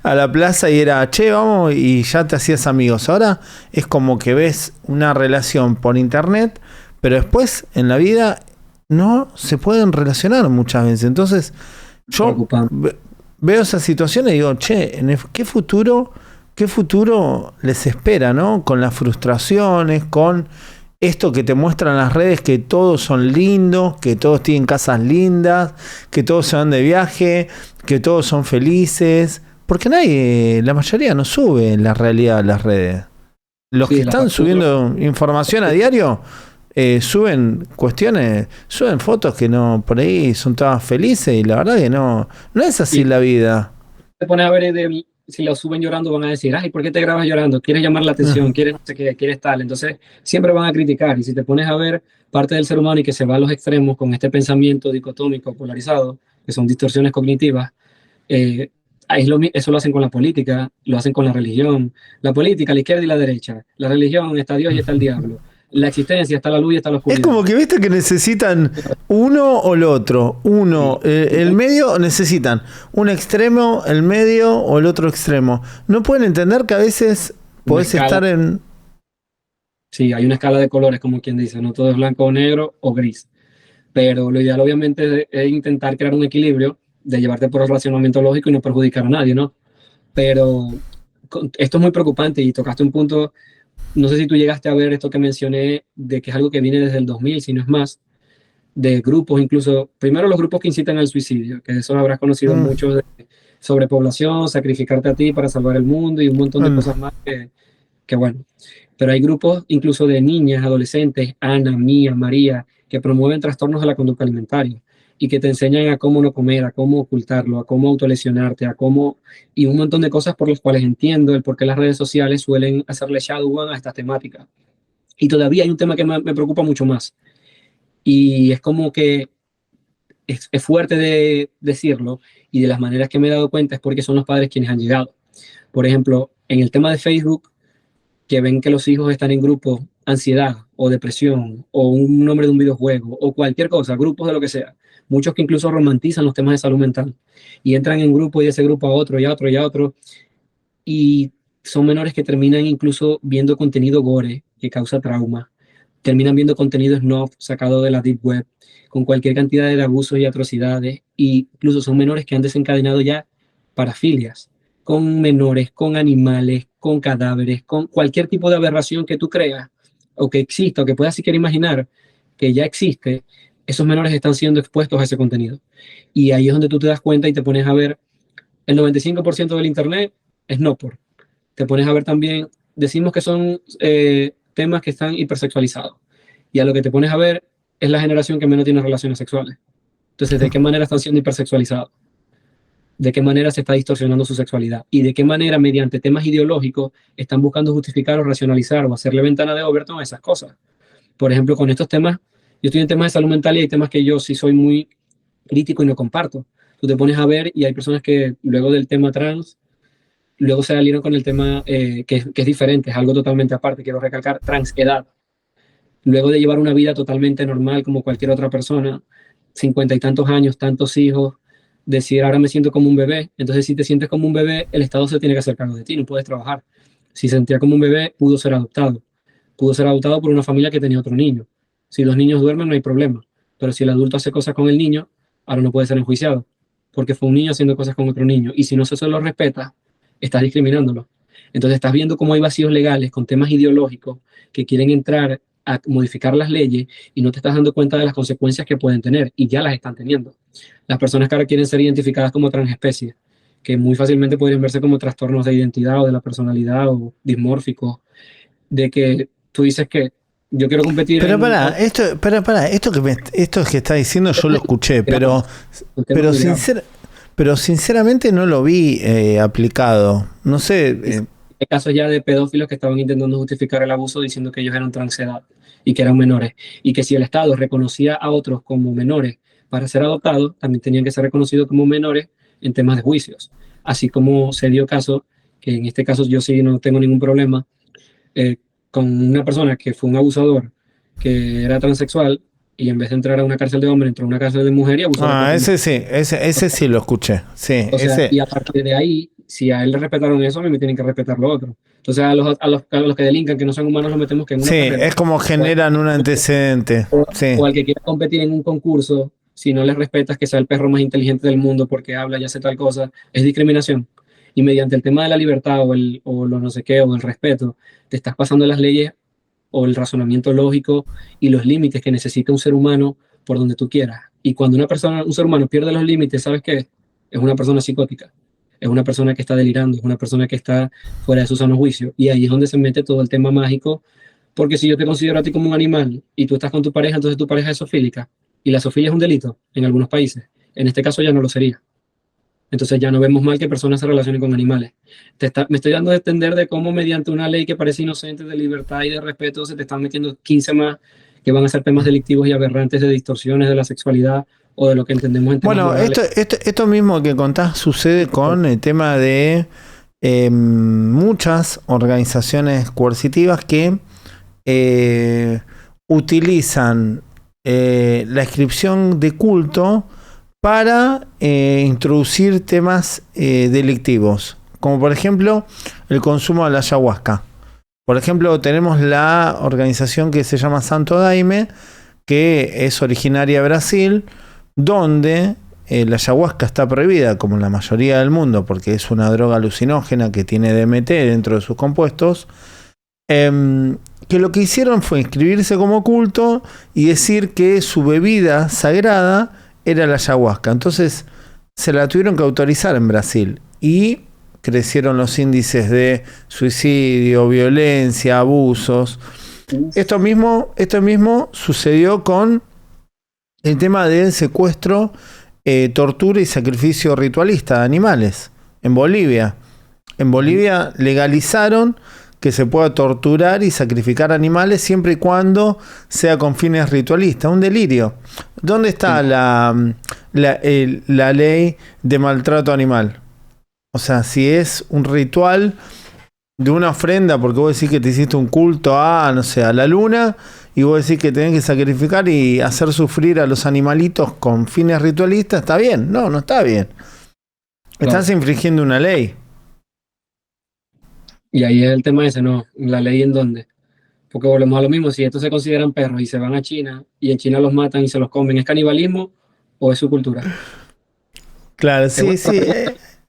a la plaza y era, che, vamos, y ya te hacías amigos. Ahora es como que ves una relación por internet, pero después en la vida no se pueden relacionar muchas veces. Entonces, yo veo esa situación y digo, che, ¿qué futuro les espera, ¿no? Con las frustraciones, con esto que te muestran las redes, que todos son lindos, que todos tienen casas lindas, que todos se van de viaje, que todos son felices, porque la mayoría no sube la realidad a las redes. Los que están subiendo información a diario, suben fotos que no, por ahí son todas felices, y la verdad que no es así la vida. Te pones a ver si lo suben llorando, van a decir, ay, ¿por qué te grabas llorando? ¿Quieres llamar la atención? ¿Quieres no sé qué? ¿Quieres tal? Entonces, siempre van a criticar. Y si te pones a ver parte del ser humano y que se va a los extremos con este pensamiento dicotómico, polarizado, que son distorsiones cognitivas, eso lo hacen con la política, lo hacen con la religión. La política, la izquierda y la derecha. La religión, está Dios y está el diablo. La existencia, está la luz y está la oscuridad. Es como que viste que necesitan uno o el otro. El medio necesitan un extremo, el medio o el otro extremo. No pueden entender que a veces podés estar en... Sí, hay una escala de colores, como quien dice, no todo es blanco o negro o gris. Pero lo ideal obviamente es intentar crear un equilibrio de llevarte por el racionamiento lógico y no perjudicar a nadie, ¿no? Pero esto es muy preocupante y tocaste un punto. No sé si tú llegaste a ver esto que mencioné, de que es algo que viene desde el 2000, si no es más, de grupos, incluso, primero los grupos que incitan al suicidio, que eso habrás conocido mucho, de sobrepoblación, sacrificarte a ti para salvar el mundo y un montón de cosas más que bueno. Pero hay grupos incluso de niñas, adolescentes, Ana, Mía, María, que promueven trastornos de la conducta alimentaria y que te enseñan a cómo no comer, a cómo ocultarlo, a cómo autolesionarte, y un montón de cosas por las cuales entiendo el por qué las redes sociales suelen hacerle shadow ban a estas temáticas. Y todavía hay un tema que me preocupa mucho más. Y es como que es fuerte de decirlo, y de las maneras que me he dado cuenta es porque son los padres quienes han llegado. Por ejemplo, en el tema de Facebook, que ven que los hijos están en grupos, ansiedad o depresión, o un nombre de un videojuego, o cualquier cosa, grupos de lo que sea. Muchos que incluso romantizan los temas de salud mental y entran en grupo y de ese grupo a otro y a otro y a otro. Y son menores que terminan incluso viendo contenido gore que causa trauma. Terminan viendo contenido snuff sacado de la deep web con cualquier cantidad de abusos y atrocidades. Y incluso son menores que han desencadenado ya parafilias con menores, con animales, con cadáveres, con cualquier tipo de aberración que tú creas o que exista o que puedas siquiera imaginar que ya existe. Esos menores están siendo expuestos a ese contenido. Y ahí es donde tú te das cuenta y te pones a ver el 95% del internet es no por. Te pones a ver también, decimos que son temas que están hipersexualizados. Y a lo que te pones a ver es la generación que menos tiene relaciones sexuales. Entonces, ¿de qué manera están siendo hipersexualizados? ¿De qué manera se está distorsionando su sexualidad? ¿Y de qué manera, mediante temas ideológicos, están buscando justificar o racionalizar o hacerle ventana de Overton a esas cosas? Por ejemplo, con estos temas, yo estoy en temas de salud mental y hay temas que yo sí soy muy crítico y no comparto. Tú te pones a ver y hay personas que luego del tema trans, luego se salieron con el tema que es diferente, es algo totalmente aparte, quiero recalcar, transedad. Luego de llevar una vida totalmente normal como cualquier otra persona, 50 y tantos años, tantos hijos, decir ahora me siento como un bebé. Entonces, si te sientes como un bebé, el Estado se tiene que hacer cargo de ti, no puedes trabajar. Si se sentía como un bebé, pudo ser adoptado. Pudo ser adoptado por una familia que tenía otro niño. Si los niños duermen, no hay problema. Pero si el adulto hace cosas con el niño, ahora no puede ser enjuiciado, porque fue un niño haciendo cosas con otro niño. Y si no se lo respeta, estás discriminándolo. Entonces estás viendo cómo hay vacíos legales con temas ideológicos que quieren entrar a modificar las leyes y no te estás dando cuenta de las consecuencias que pueden tener, y ya las están teniendo. Las personas que ahora quieren ser identificadas como transespecies, que muy fácilmente podrían verse como trastornos de identidad o de la personalidad o dismórficos, de que tú dices que yo quiero competir. Pero esto que está diciendo yo lo escuché, pero sinceramente no lo vi aplicado. No sé. Hay casos ya de pedófilos que estaban intentando justificar el abuso diciendo que ellos eran transedad y que eran menores, y que si el Estado reconocía a otros como menores para ser adoptados, también tenían que ser reconocidos como menores en temas de juicios. Así como se dio caso, que en este caso yo sí no tengo ningún problema, con una persona que fue un abusador, que era transexual, y en vez de entrar a una cárcel de hombre, entró a una cárcel de mujer y abusó. Ese sí lo escuché. Sí, y a partir de ahí, si a él le respetaron eso, a mí me tienen que respetar lo otro. Entonces a los que delincan, que no son humanos, los metemos que en una carrera. Es como generan un antecedente. O al que quiera competir en un concurso, si no le respetas que sea el perro más inteligente del mundo porque habla y hace tal cosa, es discriminación. Y mediante el tema de la libertad o lo no sé qué, o el respeto, te estás pasando las leyes o el razonamiento lógico y los límites que necesita un ser humano por donde tú quieras. Y cuando un ser humano pierde los límites, ¿sabes qué? Es una persona psicótica, es una persona que está delirando, es una persona que está fuera de su sano juicio. Y ahí es donde se mete todo el tema mágico, porque si yo te considero a ti como un animal y tú estás con tu pareja, entonces tu pareja es zoofílica. Y la zoofilia es un delito en algunos países. En este caso ya no lo sería. Entonces ya no vemos mal que personas se relacionen con animales. Me estoy dando a entender de cómo mediante una ley que parece inocente de libertad y de respeto se te están metiendo 15 más que van a ser temas delictivos y aberrantes de distorsiones de la sexualidad o de lo que entendemos en temas Bueno, morales. esto mismo que contás sucede con el tema de muchas organizaciones coercitivas que utilizan la inscripción de culto para introducir temas delictivos, como por ejemplo el consumo de la ayahuasca. Por ejemplo, tenemos la organización que se llama Santo Daime, que es originaria de Brasil, donde la ayahuasca está prohibida, como en la mayoría del mundo, porque es una droga alucinógena que tiene DMT dentro de sus compuestos. Que lo que hicieron fue inscribirse como culto y decir que su bebida sagrada era la ayahuasca. Entonces se la tuvieron que autorizar en Brasil y crecieron los índices de suicidio, violencia, abusos. Esto mismo sucedió con el tema del secuestro, tortura y sacrificio ritualista de animales en Bolivia. En Bolivia legalizaron que se pueda torturar y sacrificar animales siempre y cuando sea con fines ritualistas. Un delirio. ¿Dónde está la ley de maltrato animal? O sea, si es un ritual de una ofrenda, porque vos decís que te hiciste un culto a, no sé, a la luna, y vos decís que tenés que sacrificar y hacer sufrir a los animalitos con fines ritualistas, ¿está bien? No, no está bien. Estás infringiendo una ley. Y ahí es el tema ese, ¿no? ¿La ley en dónde? Porque volvemos a lo mismo, si estos se consideran perros y se van a China y en China los matan y se los comen, ¿es canibalismo o es su cultura? Claro, Es sí, sí.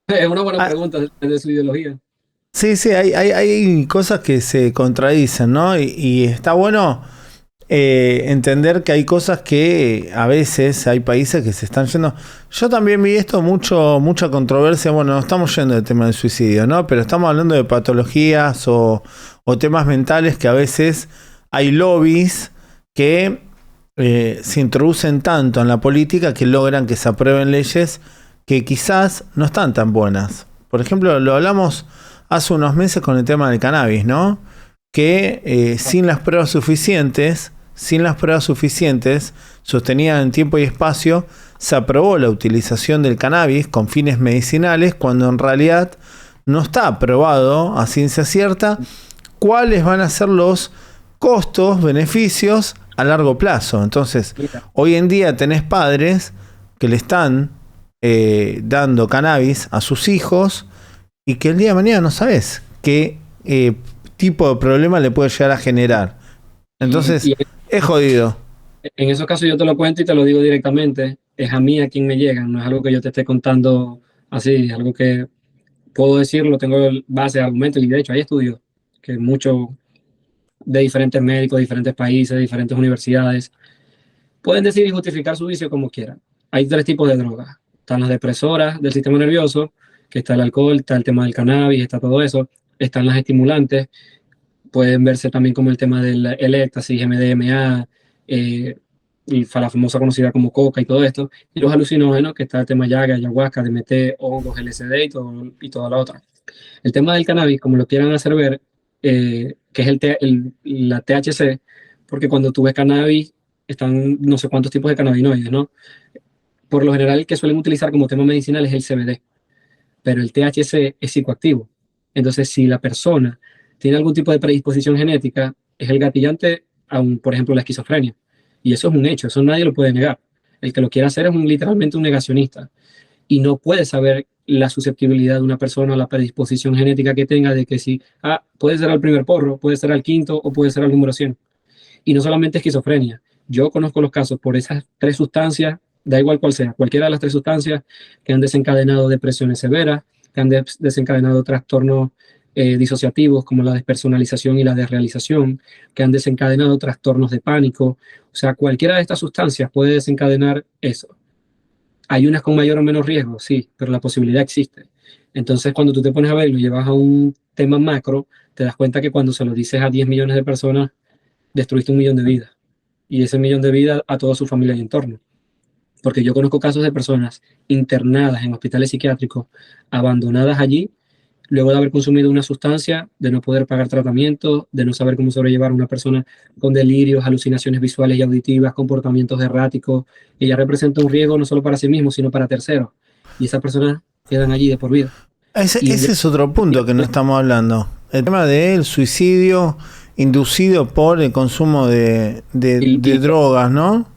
es una buena pregunta de su ideología. Sí, sí, hay cosas que se contradicen, ¿no? Y está bueno entender que hay cosas que a veces hay países que se están yendo. Yo también vi esto mucha controversia. Bueno, no estamos yendo del tema del suicidio, ¿no? Pero estamos hablando de patologías o temas mentales que a veces hay lobbies que se introducen tanto en la política que logran que se aprueben leyes que quizás no están tan buenas. Por ejemplo, lo hablamos hace unos meses con el tema del cannabis, ¿no? Que sin las pruebas suficientes, sostenidas en tiempo y espacio, se aprobó la utilización del cannabis con fines medicinales, cuando en realidad no está aprobado a ciencia cierta cuáles van a ser los costos, beneficios a largo plazo. Entonces, hoy en día tenés padres que le están dando cannabis a sus hijos y que el día de mañana no sabes qué tipo de problema le puede llegar a generar. Entonces, es jodido. En esos casos yo te lo cuento y te lo digo directamente. Es a mí a quien me llegan, no es algo que yo te esté contando así, es algo que puedo decirlo, tengo base de argumentos y de hecho hay estudios que muchos de diferentes médicos, diferentes países, diferentes universidades pueden decir y justificar su vicio como quieran. Hay tres tipos de drogas. Están las depresoras del sistema nervioso, que está el alcohol, está el tema del cannabis, está todo eso. Están las estimulantes, pueden verse también como el tema del éxtasis, MDMA, la famosa conocida como coca y todo esto. Y los alucinógenos, que está el tema yaga, ayahuasca, DMT, hongos, LSD y toda la otra. El tema del cannabis, como lo quieran hacer ver, que es la THC, porque cuando tú ves cannabis, están no sé cuántos tipos de cannabinoides, ¿no? Por lo general, el que suelen utilizar como tema medicinal es el CBD, pero el THC es psicoactivo. Entonces, si la persona tiene algún tipo de predisposición genética, es el gatillante a, por ejemplo, la esquizofrenia. Y eso es un hecho, eso nadie lo puede negar. El que lo quiera hacer es literalmente un negacionista y no puede saber la susceptibilidad de una persona o la predisposición genética que tenga de que si, puede ser al primer porro, puede ser al quinto o puede ser al número 100. Y no solamente esquizofrenia. Yo conozco los casos por esas tres sustancias, da igual cuál sea, cualquiera de las tres sustancias que han desencadenado depresiones severas, que han desencadenado trastornos disociativos como la despersonalización y la desrealización, que han desencadenado trastornos de pánico. O sea, cualquiera de estas sustancias puede desencadenar eso. Hay unas con mayor o menos riesgo, sí, pero la posibilidad existe. Entonces, cuando tú te pones a ver y lo llevas a un tema macro, te das cuenta que cuando se lo dices a 10 millones de personas, destruiste 1 millón de vidas. Y ese 1 millón de vidas a toda su familia y entorno. Porque yo conozco casos de personas internadas en hospitales psiquiátricos, abandonadas allí, luego de haber consumido una sustancia, de no poder pagar tratamiento, de no saber cómo sobrellevar a una persona con delirios, alucinaciones visuales y auditivas, comportamientos erráticos. Ella representa un riesgo no solo para sí mismo, sino para terceros. Y esas personas quedan allí de por vida. Ese es otro punto que no estamos hablando. El tema del suicidio inducido por el consumo de drogas, ¿no?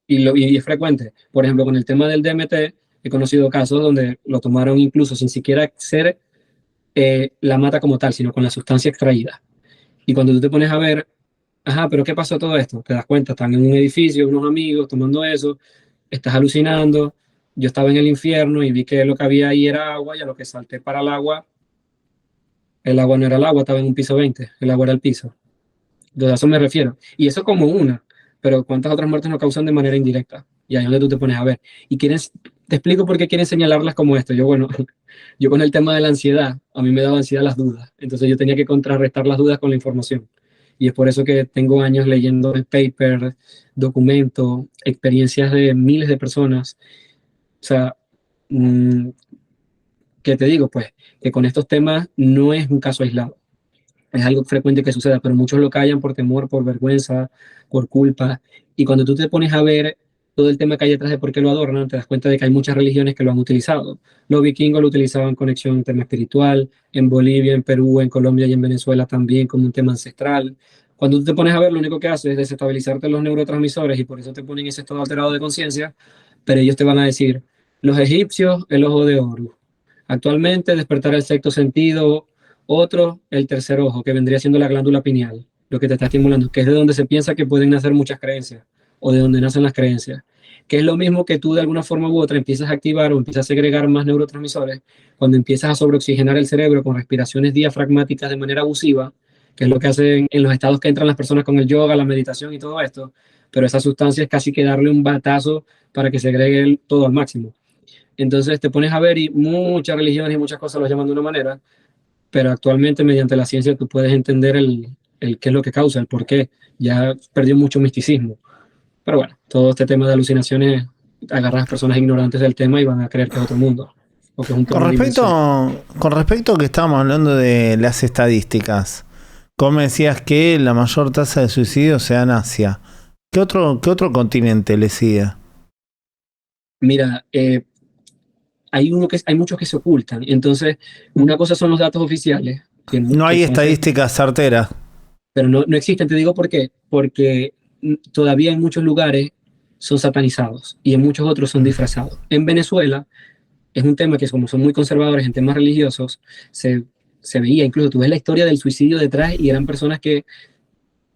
Y es frecuente. Por ejemplo, con el tema del DMT, he conocido casos donde lo tomaron incluso sin siquiera ser la mata como tal, sino con la sustancia extraída. Y cuando tú te pones a ver, ajá, pero ¿qué pasó todo esto? Te das cuenta, están en un edificio, unos amigos tomando eso, estás alucinando. Yo estaba en el infierno y vi que lo que había ahí era agua, y a lo que salté para el agua no era el agua, estaba en un piso 20, el agua era el piso. Entonces a eso me refiero. Y eso como una, pero ¿cuántas otras muertes no causan de manera indirecta? Y ahí es donde tú te pones a ver. Y te explico por qué quieren señalarlas como esto. Yo, bueno, yo con el tema de la ansiedad, a mí me daba ansiedad las dudas. Entonces yo tenía que contrarrestar las dudas con la información. Y es por eso que tengo años leyendo papers, documentos, experiencias de miles de personas. O sea, ¿qué te digo? Pues que con estos temas no es un caso aislado. Es algo frecuente que suceda, pero muchos lo callan por temor, por vergüenza, por culpa. Y cuando tú te pones a ver todo el tema que hay detrás de por qué lo adornan, te das cuenta de que hay muchas religiones que lo han utilizado. Los vikingos lo utilizaban en conexión un tema espiritual, en Bolivia, en Perú, en Colombia y en Venezuela también como un tema ancestral. Cuando tú te pones a ver, lo único que hace es desestabilizarte los neurotransmisores y por eso te ponen ese estado alterado de conciencia, pero ellos te van a decir, los egipcios, el ojo de oro. Actualmente, despertar el sexto sentido. Otro, el tercer ojo, que vendría siendo la glándula pineal, lo que te está estimulando, que es de donde se piensa que pueden nacer muchas creencias, o de donde nacen las creencias, que es lo mismo que tú de alguna forma u otra empiezas a activar o empiezas a segregar más neurotransmisores cuando empiezas a sobreoxigenar el cerebro con respiraciones diafragmáticas de manera abusiva, que es lo que hacen en los estados que entran las personas con el yoga, la meditación y todo esto, pero esa sustancia es casi que darle un batazo para que segregue todo al máximo. Entonces te pones a ver y muchas religiones y muchas cosas lo llaman de una manera, pero actualmente mediante la ciencia tú puedes entender el qué es lo que causa, el por qué. Ya perdió mucho misticismo. Pero bueno, todo este tema de alucinaciones, agarras a personas ignorantes del tema y van a creer que es otro mundo, o que es un Con plano dimensional. respecto a que estábamos hablando de las estadísticas, como decías que la mayor tasa de suicidio se da en Asia. Qué otro continente le sigue? Mira, hay muchos que se ocultan. Entonces, una cosa son los datos oficiales, No que hay son estadísticas certeras. pero no existen. Te digo por qué. Porque todavía en muchos lugares son satanizados y en muchos otros son disfrazados. En Venezuela es un tema que como son muy conservadores en temas religiosos, se veía, incluso tú ves la historia del suicidio detrás y eran personas que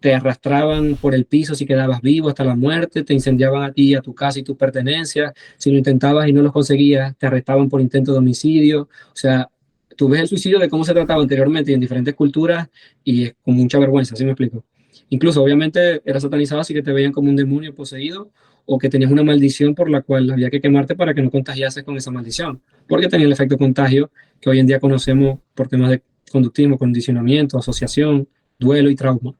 te arrastraban por el piso si quedabas vivo hasta la muerte, te incendiaban a ti, a tu casa y tus pertenencias, si lo intentabas y no los conseguías, te arrestaban por intento de homicidio. O sea, tú ves el suicidio de cómo se trataba anteriormente y en diferentes culturas y es con mucha vergüenza, ¿sí me explico? Incluso, obviamente, era satanizado, así que te veían como un demonio poseído o que tenías una maldición por la cual había que quemarte para que no contagiases con esa maldición, porque tenía el efecto contagio que hoy en día conocemos por temas de conductismo, condicionamiento, asociación, duelo y trauma.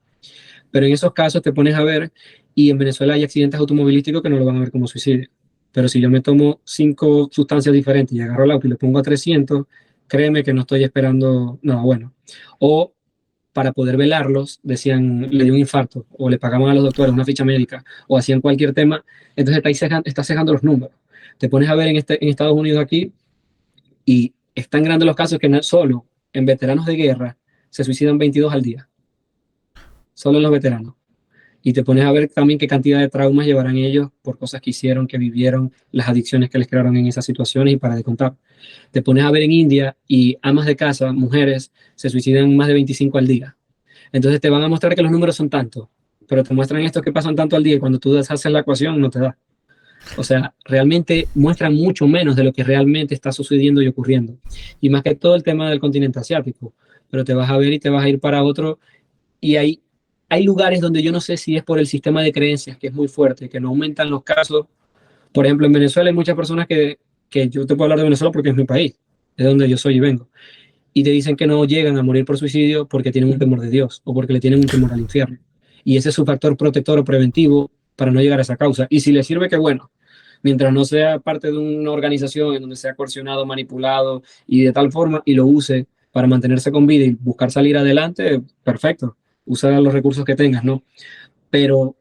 Pero en esos casos te pones a ver y en Venezuela hay accidentes automovilísticos que no lo van a ver como suicidio. Pero si yo me tomo 5 sustancias diferentes y agarro el auto y le pongo a 300, créeme que no estoy esperando nada bueno. O para poder velarlos, decían, le dio un infarto, o le pagaban a los doctores una ficha médica, o hacían cualquier tema, entonces está cejando los números. Te pones a ver en Estados Unidos aquí y es tan grande los casos que no, solo en veteranos de guerra se suicidan 22 al día, solo en los veteranos. Y te pones a ver también qué cantidad de traumas llevarán ellos por cosas que hicieron, que vivieron, las adicciones que les crearon en esas situaciones y para de contar. Te pones a ver en India y amas de casa, mujeres, se suicidan más de 25 al día. Entonces te van a mostrar que los números son tantos, pero te muestran estos que pasan tanto al día y cuando tú deshaces la ecuación no te da. O sea, realmente muestran mucho menos de lo que realmente está sucediendo y ocurriendo. Y más que todo el tema del continente asiático, pero te vas a ver y te vas a ir para otro. Y hay lugares donde yo no sé si es por el sistema de creencias, que es muy fuerte, que no aumentan los casos. Por ejemplo, en Venezuela hay muchas personas que yo te puedo hablar de Venezuela porque es mi país, es donde yo soy y vengo, y te dicen que no llegan a morir por suicidio porque tienen un temor de Dios o porque le tienen un temor al infierno. Y ese es su factor protector o preventivo para no llegar a esa causa. Y si le sirve, que bueno, mientras no sea parte de una organización en donde sea coercionado, manipulado y de tal forma y lo use para mantenerse con vida y buscar salir adelante, perfecto, usa los recursos que tengas, ¿no? Pero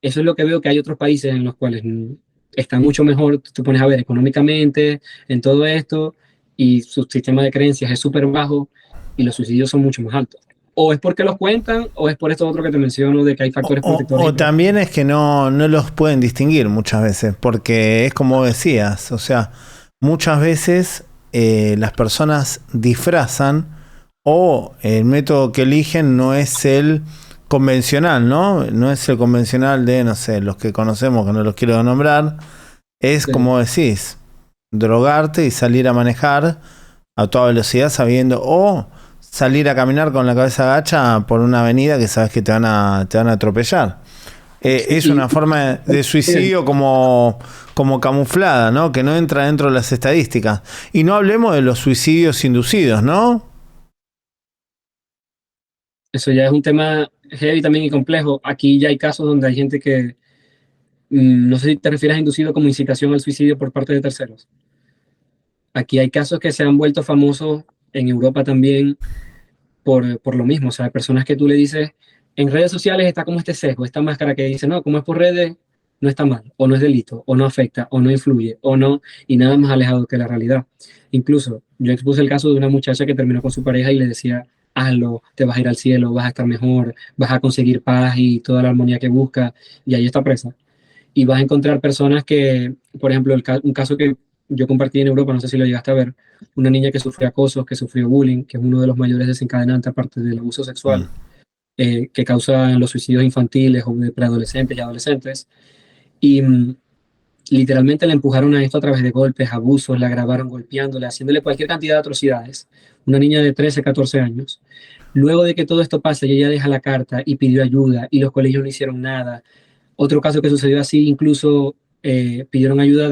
eso es lo que veo, que hay otros países en los cuales están mucho mejor, tú te pones a ver económicamente, en todo esto, y su sistema de creencias es súper bajo y los suicidios son mucho más altos. O es porque los cuentan, o es por esto otro que te menciono, de que hay factores protectores. O también es que no los pueden distinguir muchas veces, porque es como decías, o sea, muchas veces las personas disfrazan o el método que eligen no es el convencional, ¿no? No es el convencional de, no sé, los que conocemos, que no los quiero nombrar, es Sí. como decís, drogarte y salir a manejar a toda velocidad sabiendo, o salir a caminar con la cabeza agacha por una avenida que sabes que te van a atropellar. Es Y, una forma de suicidio como camuflada, ¿no? Que no entra dentro de las estadísticas. Y no hablemos de los suicidios inducidos, ¿no? eso ya es un tema heavy también y complejo. Aquí ya hay casos donde hay gente que, no sé si te refieres a inducido como incitación al suicidio por parte de terceros. Aquí hay casos que se han vuelto famosos en Europa también por lo mismo. O sea, personas que tú le dices, en redes sociales está como este sesgo, esta máscara que dice, no, como es por redes, no está mal, o no es delito, o no afecta, o no influye, o no, y nada más alejado que la realidad. Incluso yo expuse el caso de una muchacha que terminó con su pareja y le decía, hazlo, te vas a ir al cielo, vas a estar mejor, vas a conseguir paz y toda la armonía que buscas, y ahí está presa. Y vas a encontrar personas que, por ejemplo, un caso que yo compartí en Europa, no sé si lo llegaste a ver, una niña que sufrió acoso, que sufrió bullying, que es uno de los mayores desencadenantes, aparte del abuso Mm. sexual, que causa los suicidios infantiles o de preadolescentes y adolescentes. Y literalmente la empujaron a esto a través de golpes, abusos, la grabaron golpeándola, haciéndole cualquier cantidad de atrocidades. Una niña de 13, 14 años. Luego de que todo esto pasa, ella deja la carta y pidió ayuda y los colegios no hicieron nada. Otro caso que sucedió así, incluso pidieron ayuda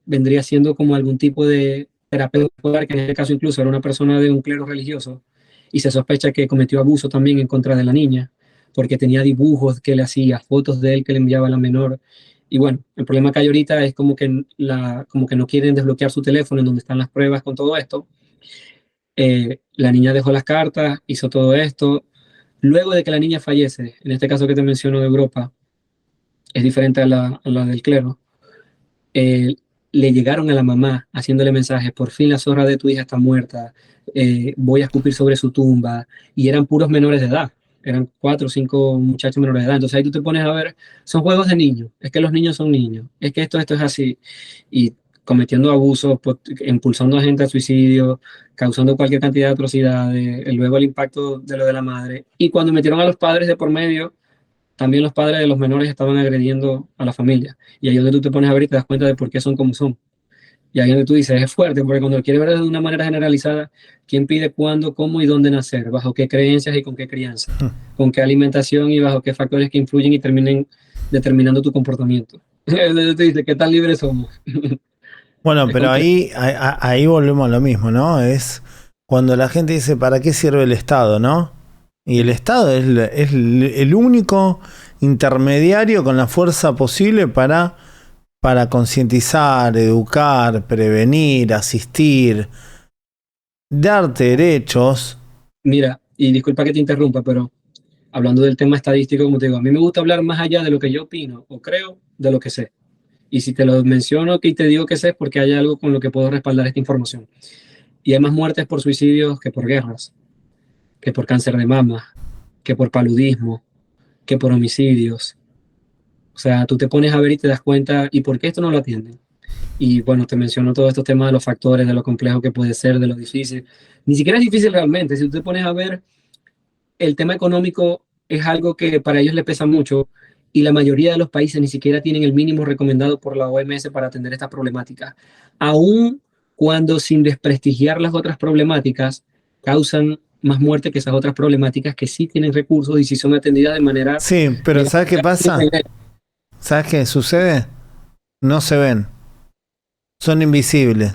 vendría siendo como algún tipo de terapeuta escolar, que en este caso incluso era una persona de un clero religioso, y se sospecha que cometió abuso también en contra de la niña, porque tenía dibujos que le hacía, fotos de él que le enviaba a la menor. Y bueno, el problema que hay ahorita es como que no quieren desbloquear su teléfono en donde están las pruebas con todo esto. La niña dejó las cartas, hizo todo esto. Luego de que la niña fallece, en este caso que te menciono de Europa, es diferente a la del clero, eh, le llegaron a la mamá haciéndole mensajes, por fin la zorra de tu hija está muerta, voy a escupir sobre su tumba, y eran puros menores de edad, eran 4 o 5 muchachos menores de edad, entonces ahí tú te pones a ver, son juegos de niños, es que los niños son niños, es que esto es así, y cometiendo abusos, impulsando a gente al suicidio, causando cualquier cantidad de atrocidades, luego el impacto de lo de la madre, y cuando metieron a los padres de por medio, también los padres de los menores estaban agrediendo a la familia. Y ahí es donde tú te pones a ver y te das cuenta de por qué son como son. Y ahí es donde tú dices, es fuerte, porque cuando lo quieres ver de una manera generalizada, ¿quién pide cuándo, cómo y dónde nacer? ¿Bajo qué creencias y con qué crianza? ¿Con qué alimentación y bajo qué factores que influyen y terminen determinando tu comportamiento? Entonces te dice, ¿qué tan libres somos? Bueno, Es pero complejo. ahí volvemos a lo mismo, ¿no? Es cuando la gente dice, ¿para qué sirve el Estado, no? Y el Sí. Estado es el único intermediario con la fuerza posible para concientizar, educar, prevenir, asistir, darte derechos. Mira, y disculpa que te interrumpa, pero hablando del tema estadístico, como te digo, a mí me gusta hablar más allá de lo que yo opino o creo, de lo que sé. Y si te lo menciono y te digo que sé es porque hay algo con lo que puedo respaldar esta información. Y hay más muertes por suicidios que por guerras, que por cáncer de mama, que por paludismo, que por homicidios. O sea, tú te pones a ver y te das cuenta, ¿y por qué esto no lo atienden? Y bueno, te menciono todos estos temas de los factores, de lo complejo que puede ser, de lo difícil. Ni siquiera es difícil realmente. Si tú te pones a ver, el tema económico es algo que para ellos le pesa mucho y la mayoría de los países ni siquiera tienen el mínimo recomendado por la OMS para atender estas problemáticas. Aún cuando sin desprestigiar las otras problemáticas, causan más muerte que esas otras problemáticas que sí tienen recursos y sí son atendidas de manera... Sí, pero ¿sabes qué pasa? ¿Sabes qué sucede? No se ven. Son invisibles.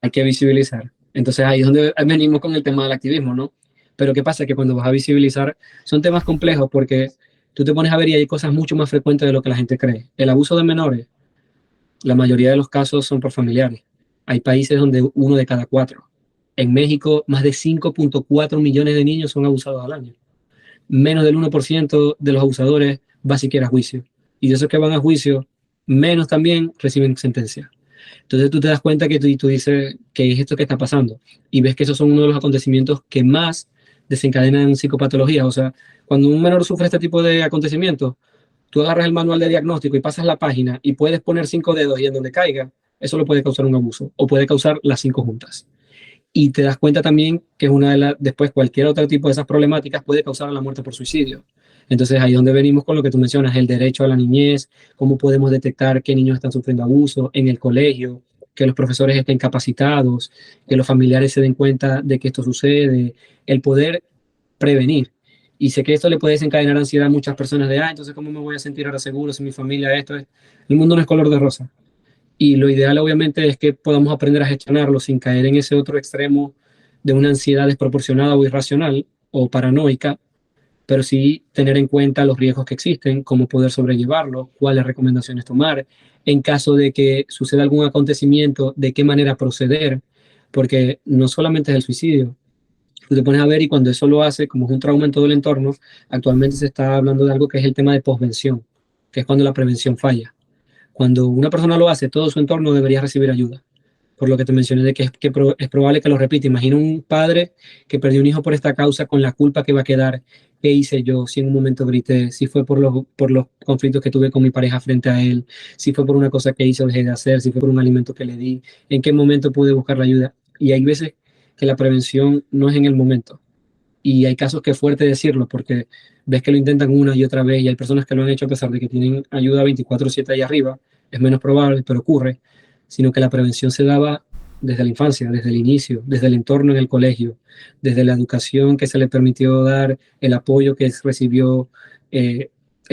Hay que visibilizar. Entonces ahí es donde venimos con el tema del activismo, ¿no? Pero ¿qué pasa? Que cuando vas a visibilizar son temas complejos porque tú te pones a ver y hay cosas mucho más frecuentes de lo que la gente cree. El abuso de menores, la mayoría de los casos son por familiares. Hay países donde 1 de cada 4. En México, más de 5.4 millones de niños son abusados al año. Menos del 1% de los abusadores va siquiera a juicio. Y de esos que van a juicio, menos también reciben sentencia. Entonces tú te das cuenta que tú dices, ¿qué es esto que está pasando? Y ves que esos son uno de los acontecimientos que más desencadenan psicopatologías. O sea, cuando un menor sufre este tipo de acontecimientos, tú agarras el manual de diagnóstico y pasas la página y puedes poner 5 dedos y en donde caiga, eso lo puede causar un abuso o puede causar las 5 juntas. Y te das cuenta también que una de las, después cualquier otro tipo de esas problemáticas puede causar la muerte por suicidio. Entonces ahí es donde venimos con lo que tú mencionas, el derecho a la niñez, cómo podemos detectar qué niños están sufriendo abuso en el colegio, que los profesores estén capacitados, que los familiares se den cuenta de que esto sucede, el poder prevenir. Y sé que esto le puede desencadenar ansiedad a muchas personas de, entonces ¿cómo me voy a sentir ahora seguro si mi familia esto es? El mundo no es color de rosa. Y lo ideal obviamente es que podamos aprender a gestionarlo sin caer en ese otro extremo de una ansiedad desproporcionada o irracional o paranoica, pero sí tener en cuenta los riesgos que existen, cómo poder sobrellevarlo, cuáles recomendaciones tomar, en caso de que suceda algún acontecimiento, de qué manera proceder, porque no solamente es el suicidio. Tú te pones a ver y cuando eso lo hace, como es un trauma en todo el entorno, actualmente se está hablando de algo que es el tema de posvención, que es cuando la prevención falla. Cuando una persona lo hace, todo su entorno debería recibir ayuda. Por lo que te mencioné de que es probable que lo repita. Imagina un padre que perdió un hijo por esta causa con la culpa que va a quedar. ¿Qué hice yo? Si en un momento grité, si fue por los conflictos que tuve con mi pareja frente a él, si fue por una cosa que hice o dejé de hacer, si fue por un alimento que le di, en qué momento pude buscar la ayuda. Y hay veces que la prevención no es en el momento. Y hay casos que es fuerte decirlo porque ves que lo intentan una y otra vez y hay personas que lo han hecho a pesar de que tienen ayuda 24/7 ahí arriba, es menos probable, pero ocurre, sino que la prevención se daba desde la infancia, desde el inicio, desde el entorno en el colegio, desde la educación que se le permitió dar, el apoyo que recibió, el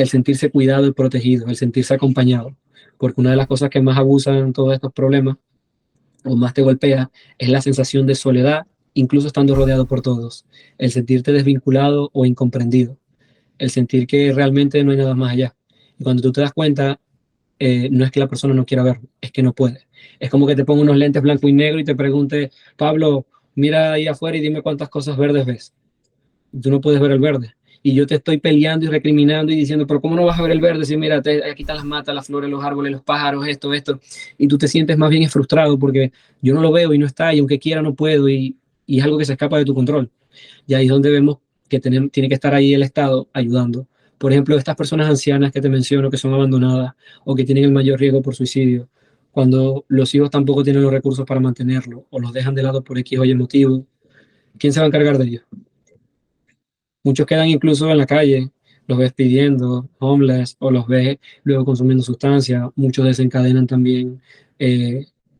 sentirse cuidado y protegido, el sentirse acompañado, porque una de las cosas que más abusan todos estos problemas o más te golpea es la sensación de soledad, incluso estando rodeado por todos, el sentirte desvinculado o incomprendido, el sentir que realmente no hay nada más allá. Y cuando tú te das cuenta, no es que la persona no quiera verlo, es que no puede. Es como que te ponga unos lentes blanco y negro y te pregunte, Pablo, mira ahí afuera y dime cuántas cosas verdes ves. Y tú no puedes ver el verde. Y yo te estoy peleando y recriminando y diciendo, pero ¿cómo no vas a ver el verde? Si mira, aquí están las matas, las flores, los árboles, los pájaros, esto. Y tú te sientes más bien frustrado porque yo no lo veo y no está, y aunque quiera no puedo, y es algo que se escapa de tu control. Y ahí es donde vemos que tiene que estar ahí el Estado ayudando. Por ejemplo, estas personas ancianas que te menciono, que son abandonadas o que tienen el mayor riesgo por suicidio, cuando los hijos tampoco tienen los recursos para mantenerlo o los dejan de lado por X o Y motivo, ¿quién se va a encargar de ellos? Muchos quedan incluso en la calle, los ves pidiendo, homeless, o los ves luego consumiendo sustancias. Muchos desencadenan también,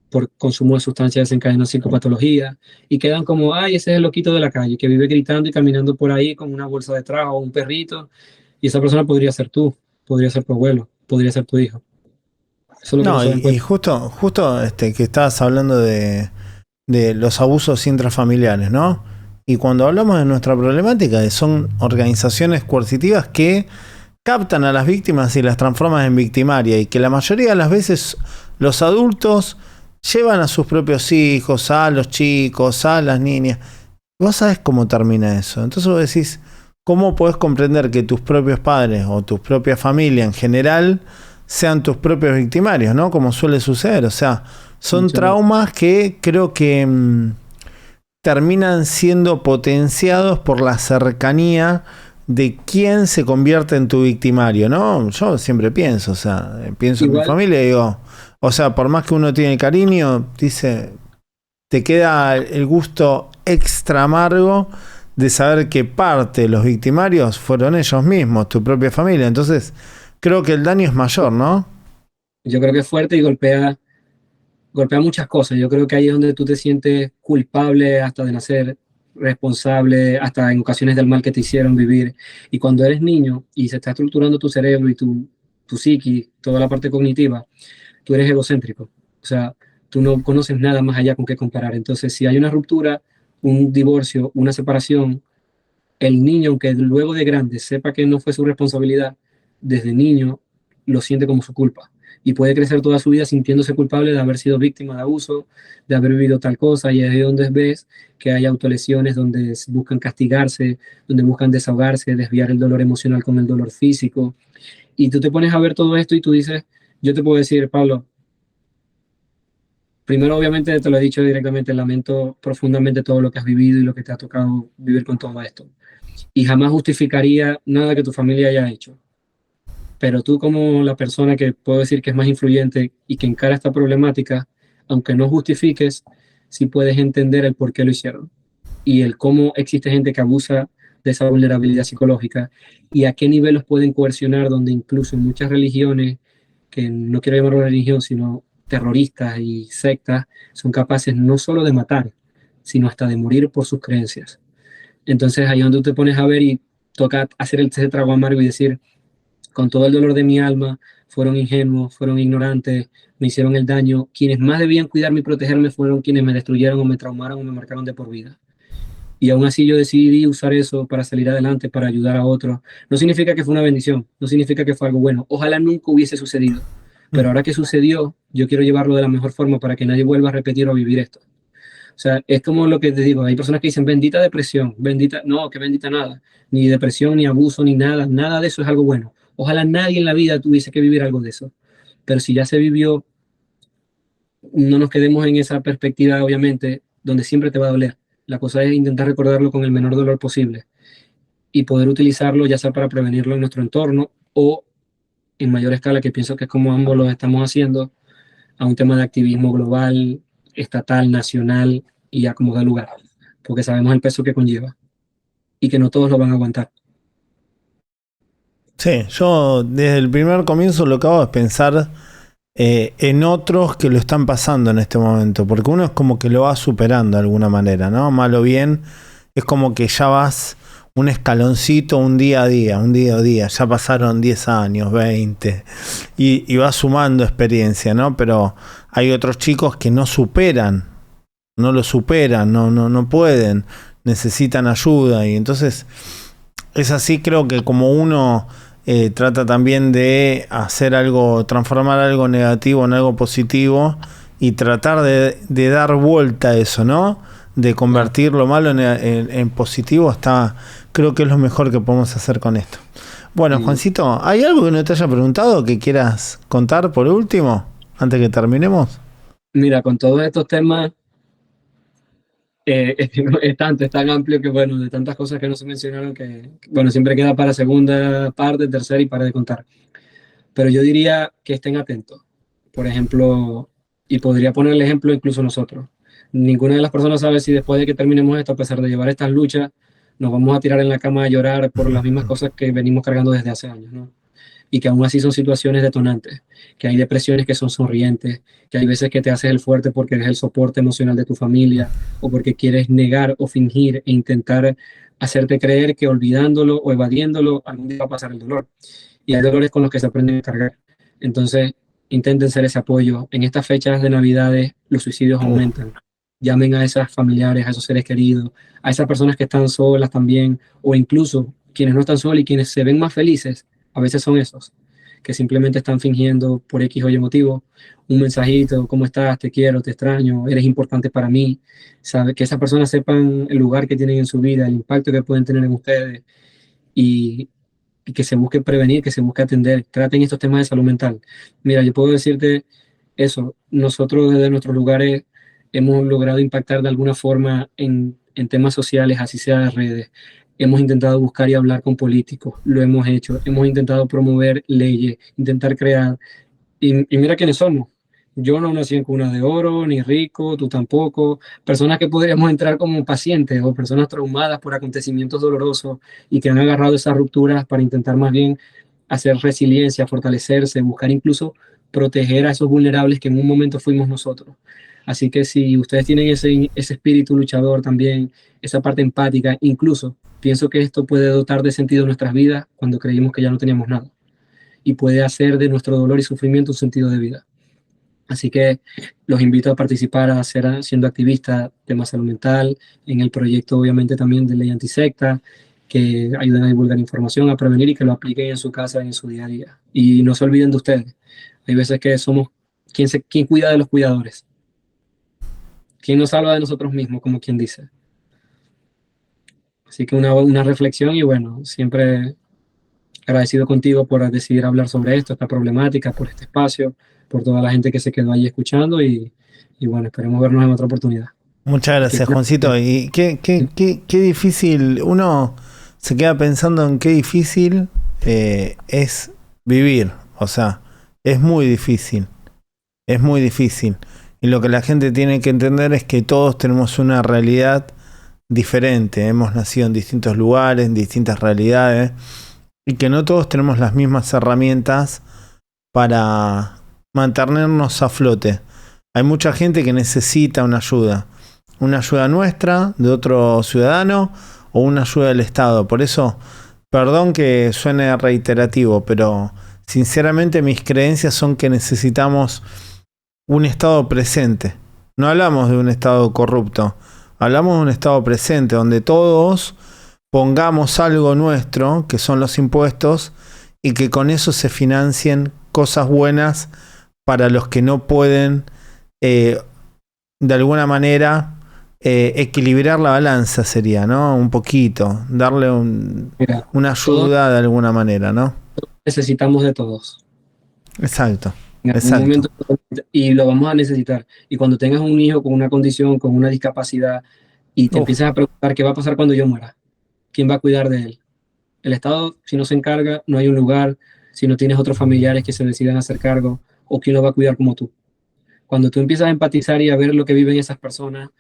por consumo de sustancias, desencadenan psicopatología y quedan como, ay, ese es el loquito de la calle que vive gritando y caminando por ahí con una bolsa detrás o un perrito. Y esa persona podría ser tú, podría ser tu abuelo, podría ser tu hijo. Eso es lo que no No, se dan y cuenta. justo que estabas hablando de los abusos intrafamiliares, ¿no? Y cuando hablamos de nuestra problemática, son organizaciones coercitivas que captan a las víctimas y las transforman en victimarias y que la mayoría de las veces los adultos llevan a sus propios hijos, a los chicos, a las niñas. Vos sabés cómo termina eso. Entonces vos decís, ¿cómo podés comprender que tus propios padres o tu propia familia en general sean tus propios victimarios, ¿no? Como suele suceder. O sea, son Muchas veces. traumas que creo que terminan siendo potenciados por la cercanía de quién se convierte en tu victimario, ¿no? Yo siempre pienso, o sea, pienso en mi Igual, familia y digo, o sea, por más que uno tiene cariño, dice, te queda el gusto extra amargo de saber que parte de los victimarios fueron ellos mismos, tu propia familia. Entonces, creo que el daño es mayor, ¿no? yo creo que es fuerte y golpea muchas cosas. Yo creo que ahí es donde tú te sientes culpable hasta de nacer. responsable hasta en ocasiones del mal que te hicieron vivir. Y cuando eres niño y se está estructurando tu cerebro y tu psiqui, toda la parte cognitiva, tú eres egocéntrico. O sea, tú no conoces nada más allá con qué comparar. Entonces, si hay una ruptura, un divorcio, una separación, el niño, aunque luego de grande sepa que no fue su responsabilidad, desde niño lo siente como su culpa y puede crecer toda su vida sintiéndose culpable de haber sido víctima de abuso, de haber vivido tal cosa, y es ahí donde ves que hay autolesiones donde buscan castigarse, donde buscan desahogarse, desviar el dolor emocional con el dolor físico, y tú te pones a ver todo esto y tú dices, yo te puedo decir, Pablo, primero obviamente te lo he dicho directamente, lamento profundamente todo lo que has vivido y lo que te ha tocado vivir con todo esto, y jamás justificaría nada que tu familia haya hecho. Pero tú como la persona que puedo decir que es más influyente y que encara esta problemática, aunque no justifiques, sí puedes entender el por qué lo hicieron y el cómo existe gente que abusa de esa vulnerabilidad psicológica y a qué nivel los pueden coercionar, donde incluso en muchas religiones, que no quiero llamarlo religión, sino terroristas y sectas, son capaces no solo de matar, sino hasta de morir por sus creencias. Entonces ahí donde tú te pones a ver y toca hacer ese trago amargo y decir, con todo el dolor de mi alma, fueron ingenuos, fueron ignorantes, me hicieron el daño. Quienes más debían cuidarme y protegerme fueron quienes me destruyeron o me traumaron o me marcaron de por vida. Y aún así yo decidí usar eso para salir adelante, para ayudar a otros. No significa que fue una bendición, no significa que fue algo bueno. Ojalá nunca hubiese sucedido. Pero ahora que sucedió, yo quiero llevarlo de la mejor forma para que nadie vuelva a repetir o vivir esto. O sea, es como lo que te digo, hay personas que dicen bendita depresión, bendita, no, que bendita nada, ni depresión, ni abuso, ni nada, nada de eso es algo bueno. Ojalá nadie en la vida tuviese que vivir algo de eso. Pero si ya se vivió, no nos quedemos en esa perspectiva, obviamente, donde siempre te va a doler. La cosa es intentar recordarlo con el menor dolor posible y poder utilizarlo ya sea para prevenirlo en nuestro entorno o en mayor escala, que pienso que es como ambos lo estamos haciendo, a un tema de activismo global, estatal, nacional y a como da lugar, porque sabemos el peso que conlleva y que no todos lo van a aguantar. Sí, yo desde el primer comienzo lo que hago es pensar en otros que lo están pasando en este momento, porque uno es como que lo va superando de alguna manera, ¿no? Mal o bien, es como que ya vas un escaloncito, un día a día, ya pasaron 10 años, 20, y vas sumando experiencia, ¿no? Pero hay otros chicos que no superan, no lo superan, no pueden, necesitan ayuda, y entonces es así, creo que como uno trata también de hacer algo, transformar algo negativo en algo positivo y tratar de dar vuelta a eso, ¿no? De convertir lo malo en positivo, creo que es lo mejor que podemos hacer con esto. Bueno, Juancito, ¿hay algo que no te haya preguntado que quieras contar por último, antes que terminemos? Mira, con todos estos temas, es tan amplio que, bueno, de tantas cosas que no se mencionaron bueno, siempre queda para segunda parte, tercera y para de contar. Pero yo diría que estén atentos. Por ejemplo, y podría poner el ejemplo incluso nosotros. Ninguna de las personas sabe si después de que terminemos esto, a pesar de llevar estas luchas, nos vamos a tirar en la cama a llorar por las mismas cosas que venimos cargando desde hace años, ¿no? Y que aún así son situaciones detonantes, que hay depresiones que son sonrientes, que hay veces que te haces el fuerte porque eres el soporte emocional de tu familia o porque quieres negar o fingir e intentar hacerte creer que olvidándolo o evadiéndolo algún día va a pasar el dolor. Y hay dolores con los que se aprenden a cargar. Entonces, intenten ser ese apoyo. En estas fechas de Navidades, los suicidios aumentan. Llamen a esos familiares, a esos seres queridos, a esas personas que están solas también, o incluso quienes no están solas y quienes se ven más felices, a veces son esos, que simplemente están fingiendo por X o Y motivo, un mensajito, ¿cómo estás? Te quiero, te extraño, eres importante para mí. Sabe, que esas personas sepan el lugar que tienen en su vida, el impacto que pueden tener en ustedes y, y que se busque prevenir, que se busque atender, traten estos temas de salud mental. Mira, yo puedo decirte eso, nosotros desde nuestros lugares hemos logrado impactar de alguna forma en temas sociales, así sea de redes. Hemos intentado buscar y hablar con políticos, lo hemos hecho, hemos intentado promover leyes, intentar crear, y mira quiénes somos. Yo no nací en cuna de oro, ni rico, tú tampoco. Personas que podríamos entrar como pacientes o personas traumadas por acontecimientos dolorosos y que han agarrado esas rupturas para intentar más bien hacer resiliencia, fortalecerse, buscar incluso proteger a esos vulnerables que en un momento fuimos nosotros. Así que si ustedes tienen ese espíritu luchador también, esa parte empática, incluso pienso que esto puede dotar de sentido nuestras vidas cuando creímos que ya no teníamos nada y puede hacer de nuestro dolor y sufrimiento un sentido de vida. Así que los invito a participar, a ser siendo activistas de salud mental, en el proyecto obviamente también de ley antisecta, que ayuden a divulgar información, a prevenir y que lo apliquen en su casa y en su día a día. Y no se olviden de ustedes. Hay veces que somos quien cuida de los cuidadores, quien nos salva de nosotros mismos, como quien dice. Así que una reflexión y bueno, siempre agradecido contigo por decidir hablar sobre esto, esta problemática, por este espacio, por toda la gente que se quedó ahí escuchando y bueno, esperemos vernos en otra oportunidad. Muchas gracias, Juancito. Y qué difícil, uno se queda pensando en qué difícil es vivir. O sea, es muy difícil. Es muy difícil. Y lo que la gente tiene que entender es que todos tenemos una realidad diferente. Hemos nacido en distintos lugares, en distintas realidades. Y que no todos tenemos las mismas herramientas para mantenernos a flote. Hay mucha gente que necesita una ayuda nuestra, de otro ciudadano, o una ayuda del Estado. Por eso, perdón que suene reiterativo, pero sinceramente mis creencias son que necesitamos un Estado presente. No hablamos de un Estado corrupto, hablamos de un Estado presente, donde todos pongamos algo nuestro, que son los impuestos, y que con eso se financien cosas buenas para los que no pueden, de alguna manera, equilibrar la balanza sería, ¿no? Un poquito, darle una ayuda de alguna manera, ¿no? Necesitamos de todos. Exacto. En algún momento, y lo vamos a necesitar. Y cuando tengas un hijo con una condición, con una discapacidad, y te empiezas a preguntar qué va a pasar cuando yo muera, ¿quién va a cuidar de él? El Estado, si no se encarga, no hay un lugar. Si no tienes otros familiares que se decidan hacer cargo, o quién lo va a cuidar como tú. Cuando tú empiezas a empatizar y a ver lo que viven esas personas,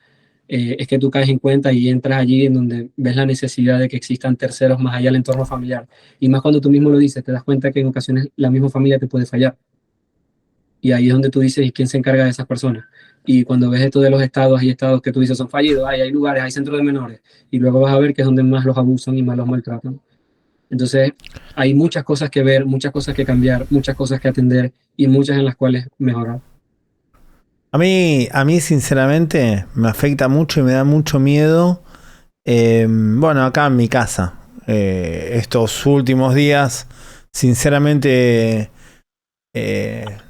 es que tú caes en cuenta y entras allí en donde ves la necesidad de que existan terceros más allá del entorno familiar. Y más cuando tú mismo lo dices, te das cuenta que en ocasiones la misma familia te puede fallar. Y ahí es donde tú dices, ¿y quién se encarga de esas personas? Y cuando ves esto de los estados, hay estados que tú dices son fallidos, hay lugares, hay centros de menores, y luego vas a ver que es donde más los abusan y más los maltratan. Entonces, hay muchas cosas que ver, muchas cosas que cambiar, muchas cosas que atender y muchas en las cuales mejorar. A mí sinceramente me afecta mucho y me da mucho miedo. Bueno, acá en mi casa, estos últimos días, sinceramente,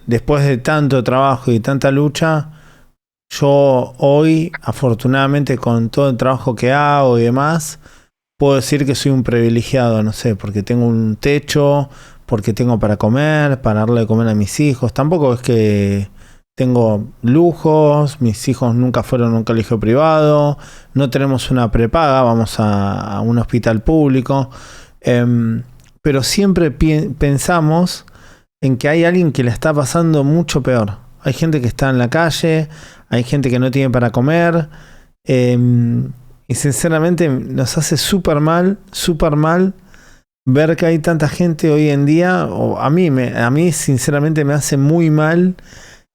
después de tanto trabajo y tanta lucha, yo hoy, afortunadamente, con todo el trabajo que hago y demás, puedo decir que soy un privilegiado, no sé, porque tengo un techo, porque tengo para comer, para darle de comer a mis hijos. Tampoco es que tengo lujos, mis hijos nunca fueron a un colegio privado, no tenemos una prepaga, vamos a un hospital público, pero siempre pensamos en que hay alguien que le está pasando mucho peor. Hay gente que está en la calle, hay gente que no tiene para comer, y sinceramente nos hace súper mal ver que hay tanta gente hoy en día, o a mí sinceramente me hace muy mal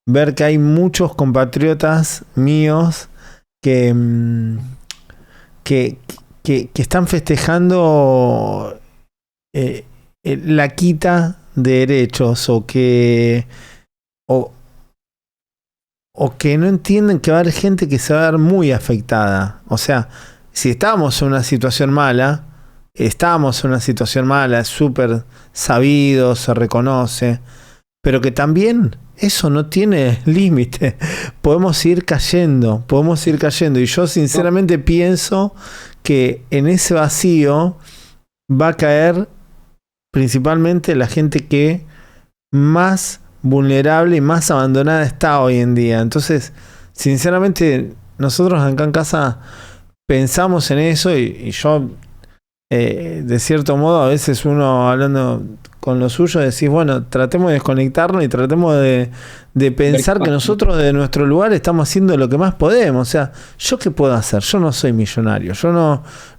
ver que hay muchos compatriotas míos que están festejando la quita de derechos o que no entienden que va a haber gente que se va a ver muy afectada. O sea, si estábamos en una situación mala, es súper sabido, se reconoce, pero que también eso no tiene límite. Podemos ir cayendo. Y yo sinceramente pienso que en ese vacío va a caer principalmente la gente que más vulnerable y más abandonada está hoy en día. Entonces, sinceramente, nosotros acá en casa pensamos en eso y yo, de cierto modo, a veces uno hablando con lo suyo, decís, bueno, tratemos de desconectarnos y tratemos de pensar que nosotros de nuestro lugar estamos haciendo lo que más podemos. O sea, ¿yo qué puedo hacer? Yo no soy millonario, yo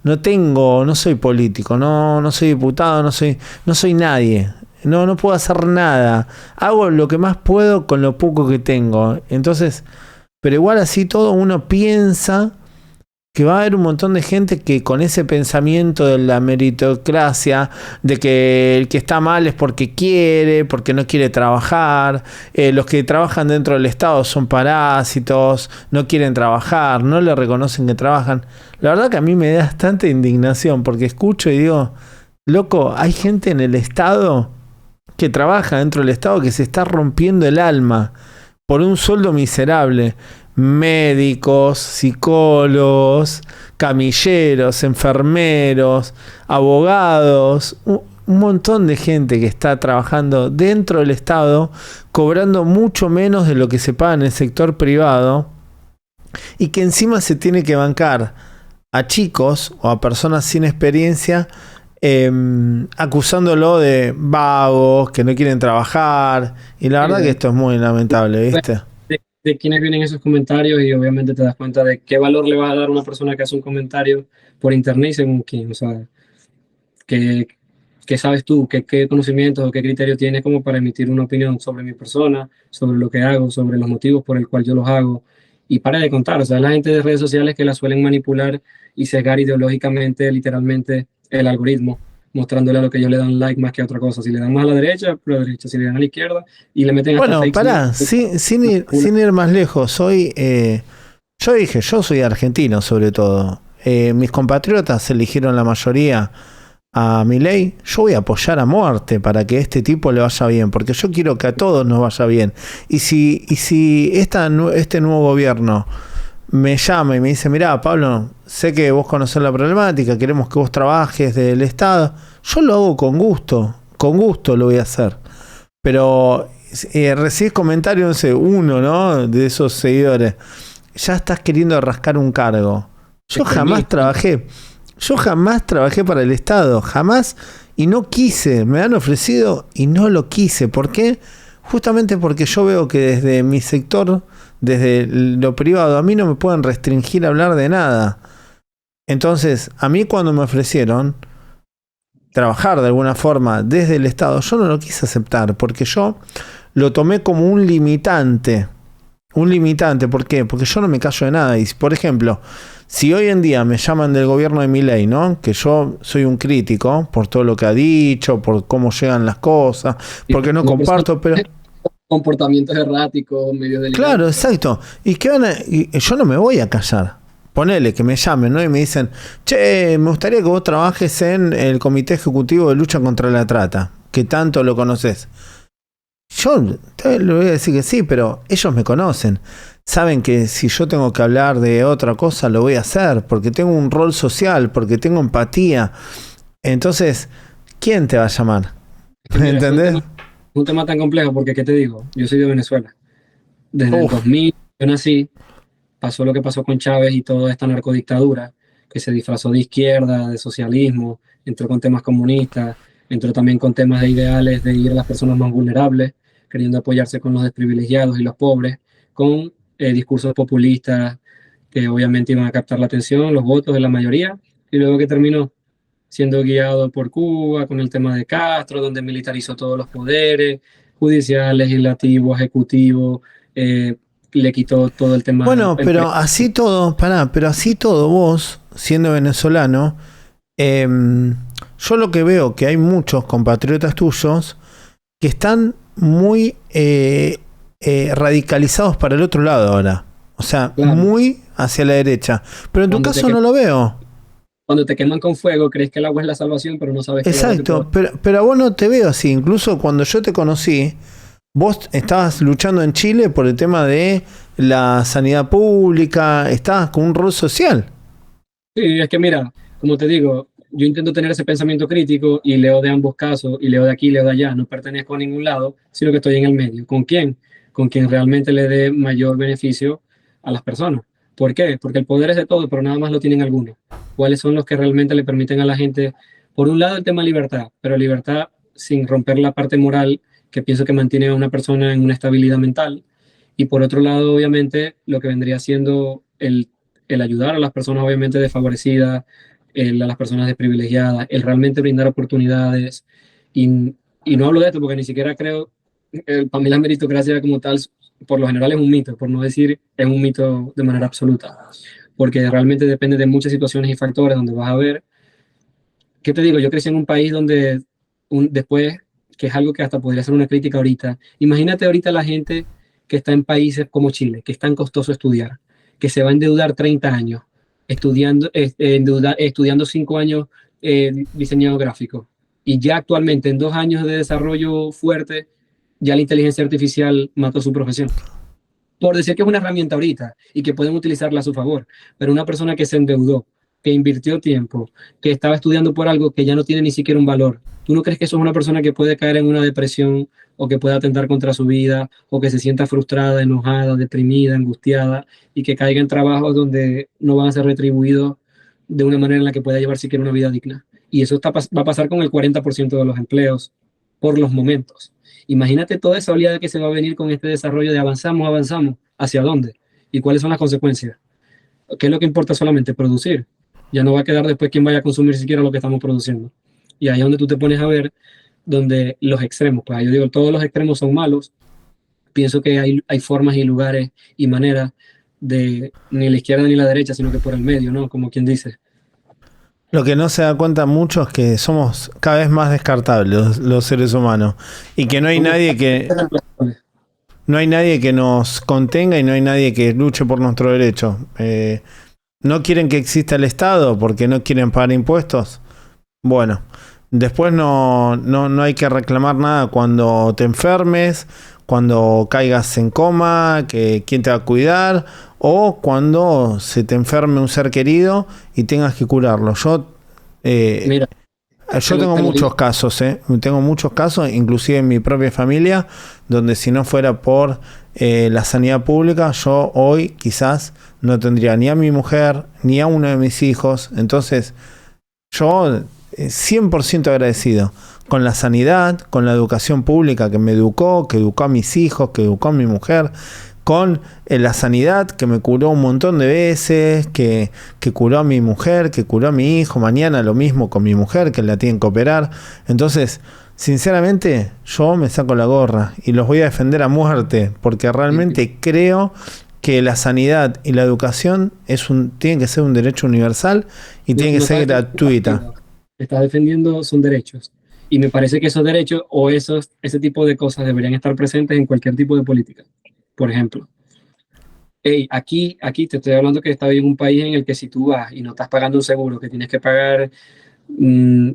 no soy político, no soy diputado, no soy nadie. No puedo hacer nada. Hago lo que más puedo con lo poco que tengo. Entonces, pero igual así todo uno piensa que va a haber un montón de gente que con ese pensamiento de la meritocracia, de que el que está mal es porque quiere, porque no quiere trabajar, los que trabajan dentro del Estado son parásitos, no quieren trabajar, no le reconocen que trabajan. La verdad que a mí me da bastante indignación porque escucho y digo, loco, hay gente en el Estado que trabaja dentro del Estado que se está rompiendo el alma por un sueldo miserable. Médicos, psicólogos, camilleros, enfermeros, abogados, un montón de gente que está trabajando dentro del Estado, cobrando mucho menos de lo que se paga en el sector privado, y que encima se tiene que bancar a chicos o a personas sin experiencia, acusándolo de vagos, que no quieren trabajar, y la verdad que esto es muy lamentable, ¿viste? De quiénes vienen esos comentarios y obviamente te das cuenta de qué valor le vas a dar a una persona que hace un comentario por internet y según quién, o sea, qué, qué sabes tú, qué conocimientos o qué criterio tienes como para emitir una opinión sobre mi persona, sobre lo que hago, sobre los motivos por el cual yo los hago. Y para de contar, o sea, la gente de redes sociales que la suelen manipular y sesgar ideológicamente, literalmente, el algoritmo, mostrándole a lo que ellos le dan like más que a otra cosa. Si le dan más a la derecha, si le dan a la izquierda, y le meten hasta Bueno, fakes news. pará, sin ir más lejos, yo dije, yo soy argentino sobre todo. Mis compatriotas eligieron la mayoría a Milei. Yo voy a apoyar a muerte para que a este tipo le vaya bien, porque yo quiero que a todos nos vaya bien. Y si este nuevo gobierno me llama y me dice, mirá, Pablo, sé que vos conocés la problemática, queremos que vos trabajes del Estado, yo lo hago con gusto lo voy a hacer. Pero recibís comentarios, no sé, uno, ¿no? De esos seguidores. Ya estás queriendo rascar un cargo. Yo jamás trabajé para el Estado, jamás, y no quise. Me han ofrecido y no lo quise. ¿Por qué? Justamente porque yo veo que desde mi sector, desde lo privado, a mí no me pueden restringir a hablar de nada. Entonces, a mí cuando me ofrecieron trabajar de alguna forma desde el Estado, yo no lo quise aceptar, porque yo lo tomé como un limitante. Un limitante, ¿por qué? Porque yo no me callo de nada. Y, por ejemplo, si hoy en día me llaman del gobierno de Milei, ¿no? Que yo soy un crítico por todo lo que ha dicho, por cómo llegan las cosas, porque no comparto, pero... Comportamientos erráticos, medios delicados. Claro, exacto. Y yo no me voy a callar. Ponele que me llamen, ¿no? Y me dicen, che, me gustaría que vos trabajes en el Comité Ejecutivo de Lucha contra la Trata, que tanto lo conoces. Yo le voy a decir que sí, pero ellos me conocen. Saben que si yo tengo que hablar de otra cosa, lo voy a hacer, porque tengo un rol social, porque tengo empatía. Entonces, ¿quién te va a llamar? ¿Me entendés? Es un tema tan complejo porque, ¿qué te digo? Yo soy de Venezuela. Desde el 2000 yo nací, pasó lo que pasó con Chávez y toda esta narcodictadura, que se disfrazó de izquierda, de socialismo, entró con temas comunistas, entró también con temas de ideales de ir a las personas más vulnerables, queriendo apoyarse con los desprivilegiados y los pobres, con discursos populistas que obviamente iban a captar la atención, los votos de la mayoría, y luego que terminó siendo guiado por Cuba con el tema de Castro, donde militarizó todos los poderes, judicial, legislativo, ejecutivo, le quitó todo el tema. Bueno, pero así todo, pero así todo vos, siendo venezolano, yo lo que veo que hay muchos compatriotas tuyos que están muy radicalizados para el otro lado ahora. O sea, claro, muy hacia la derecha. Pero en tu caso no lo veo. Cuando te queman con fuego, crees que el agua es la salvación, pero no sabes que exacto, pero a vos no te veo así. Incluso cuando yo te conocí, vos estabas luchando en Chile por el tema de la sanidad pública, estabas con un rol social. Sí, es que mira, como te digo, yo intento tener ese pensamiento crítico y leo de ambos casos, y leo de aquí, leo de allá, no pertenezco a ningún lado, sino que estoy en el medio. ¿Con quién? Con quien realmente le dé mayor beneficio a las personas. ¿Por qué? Porque el poder es de todo, pero nada más lo tienen algunos. ¿Cuáles son los que realmente le permiten a la gente, por un lado el tema libertad, pero libertad sin romper la parte moral, que pienso que mantiene a una persona en una estabilidad mental, y por otro lado, obviamente, lo que vendría siendo el ayudar a las personas obviamente desfavorecidas, a las personas desprivilegiadas, el realmente brindar oportunidades, y no hablo de esto porque ni siquiera creo, para mí la meritocracia como tal por lo general es un mito, por no decir es un mito de manera absoluta, porque realmente depende de muchas situaciones y factores donde vas a ver. ¿Qué te digo? Yo crecí en un país donde después, que es algo que hasta podría ser una crítica ahorita, imagínate ahorita la gente que está en países como Chile, que es tan costoso estudiar, que se va a endeudar 30 años estudiando, estudiando 5 años diseño gráfico. Y ya actualmente, en 2 años de desarrollo fuerte, ya la inteligencia artificial mató su profesión. Por decir que es una herramienta ahorita y que pueden utilizarla a su favor, pero una persona que se endeudó, que invirtió tiempo, que estaba estudiando por algo que ya no tiene ni siquiera un valor, ¿tú no crees que eso es una persona que puede caer en una depresión o que pueda atentar contra su vida o que se sienta frustrada, enojada, deprimida, angustiada y que caiga en trabajos donde no van a ser retribuidos de una manera en la que pueda llevar siquiera una vida digna? Y eso va a pasar con el 40% de los empleos por los momentos. Imagínate toda esa oleada que se va a venir con este desarrollo de avanzamos, avanzamos, ¿hacia dónde? ¿Y cuáles son las consecuencias? ¿Qué es lo que importa solamente? Producir. Ya no va a quedar después quien vaya a consumir siquiera lo que estamos produciendo. Y ahí es donde tú te pones a ver donde los extremos, pues yo digo, todos los extremos son malos. Pienso que hay formas y lugares y maneras de ni la izquierda ni la derecha, sino que por el medio, ¿no? Como quien dice. Lo que no se da cuenta mucho es que somos cada vez más descartables los seres humanos y que no hay nadie que nos contenga y no hay nadie que luche por nuestro derecho. No quieren que exista el Estado porque no quieren pagar impuestos. Bueno, después no hay que reclamar nada cuando te enfermes, cuando caigas en coma, que quién te va a cuidar, o cuando se te enferme un ser querido y tengas que curarlo. Mira, Yo tengo muchos casos, tengo muchos casos, inclusive en mi propia familia, donde si no fuera por la sanidad pública, yo hoy quizás no tendría ni a mi mujer, ni a uno de mis hijos. Entonces, yo 100% agradecido con la sanidad, con la educación pública que me educó, que educó a mis hijos, que educó a mi mujer, con la sanidad que me curó un montón de veces, que curó a mi mujer, que curó a mi hijo, mañana lo mismo con mi mujer, que la tienen que operar. Entonces, sinceramente, yo me saco la gorra y los voy a defender a muerte, porque realmente creo que la sanidad y la educación tiene que ser un derecho universal y tiene que ser gratuita. Estás defendiendo son derechos. Y me parece que esos derechos o ese tipo de cosas deberían estar presentes en cualquier tipo de política. Por ejemplo, hey, aquí te estoy hablando que estás en un país en el que si tú vas y no estás pagando un seguro, que tienes que pagar mm,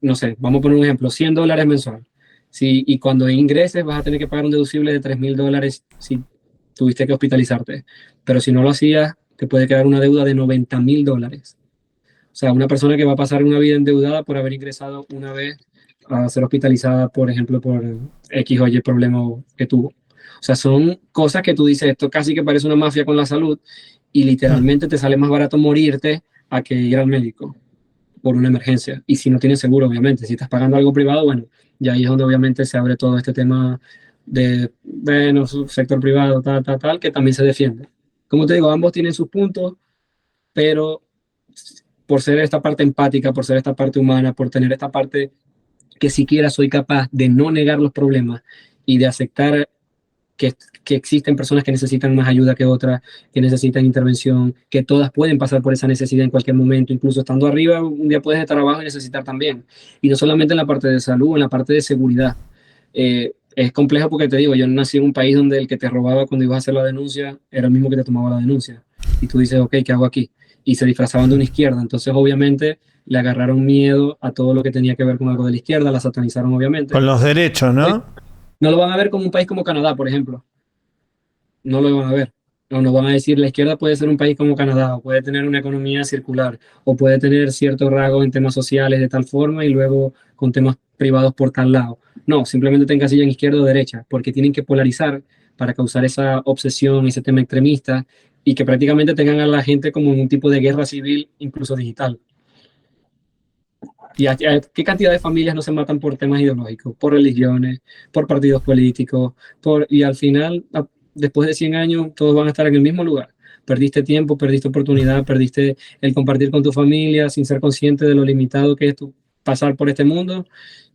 no sé, vamos a poner un ejemplo, $100 mensual. Sí, y cuando ingreses vas a tener que pagar un deducible de $3,000 si tuviste que hospitalizarte. Pero si no lo hacías, te puede quedar una deuda de $90,000. O sea, una persona que va a pasar una vida endeudada por haber ingresado una vez a ser hospitalizada, por ejemplo, por X o Y problema que tuvo. O sea, son cosas que tú dices, esto casi que parece una mafia con la salud y literalmente te sale más barato morirte a que ir al médico por una emergencia. Y si no tienes seguro, obviamente, si estás pagando algo privado, bueno, ya ahí es donde obviamente se abre todo este tema de, bueno, sector privado, tal, que también se defiende. Como te digo, ambos tienen sus puntos, pero por ser esta parte empática, por ser esta parte humana, por tener esta parte que siquiera soy capaz de no negar los problemas y de aceptar que existen personas que necesitan más ayuda que otras, que necesitan intervención, que todas pueden pasar por esa necesidad en cualquier momento, incluso estando arriba, un día puedes estar abajo y necesitar también. Y no solamente en la parte de salud, en la parte de seguridad. Es complejo porque te digo, yo nací en un país donde el que te robaba cuando ibas a hacer la denuncia era el mismo que te tomaba la denuncia. Y tú dices, ok, ¿qué hago aquí? Y se disfrazaban de una izquierda. Entonces, obviamente, le agarraron miedo a todo lo que tenía que ver con algo de la izquierda, la satanizaron, obviamente. Con los derechos, ¿no? No lo van a ver como un país como Canadá, por ejemplo. No lo van a ver. No nos van a decir, la izquierda puede ser un país como Canadá, o puede tener una economía circular, o puede tener ciertos rasgos en temas sociales de tal forma y luego con temas privados por tal lado. No, simplemente te encasillan izquierda o derecha, porque tienen que polarizar para causar esa obsesión, ese tema extremista, y que prácticamente tengan a la gente como en un tipo de guerra civil, incluso digital. ¿Y qué cantidad de familias no se matan por temas ideológicos, por religiones, por partidos políticos, y al final, después de 100 años, todos van a estar en el mismo lugar? Perdiste tiempo, perdiste oportunidad, perdiste el compartir con tu familia sin ser consciente de lo limitado que es pasar por este mundo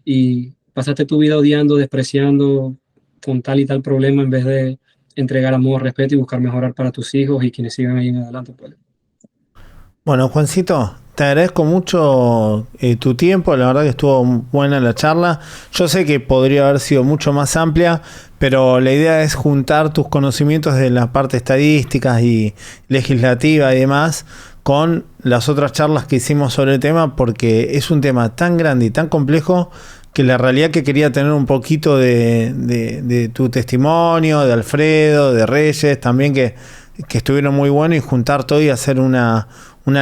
y pasaste tu vida odiando, despreciando, con tal y tal problema en vez de entregar amor, respeto y buscar mejorar para tus hijos y quienes sigan ahí en adelante, pues. Bueno, Juancito, te agradezco mucho tu tiempo, la verdad que estuvo buena la charla. Yo sé que podría haber sido mucho más amplia, pero la idea es juntar tus conocimientos de la parte estadística y legislativa y demás con las otras charlas que hicimos sobre el tema, porque es un tema tan grande y tan complejo que la realidad que quería tener un poquito de tu testimonio, de Alfredo, de Reyes, también que estuvieron muy buenos, y juntar todo y hacer una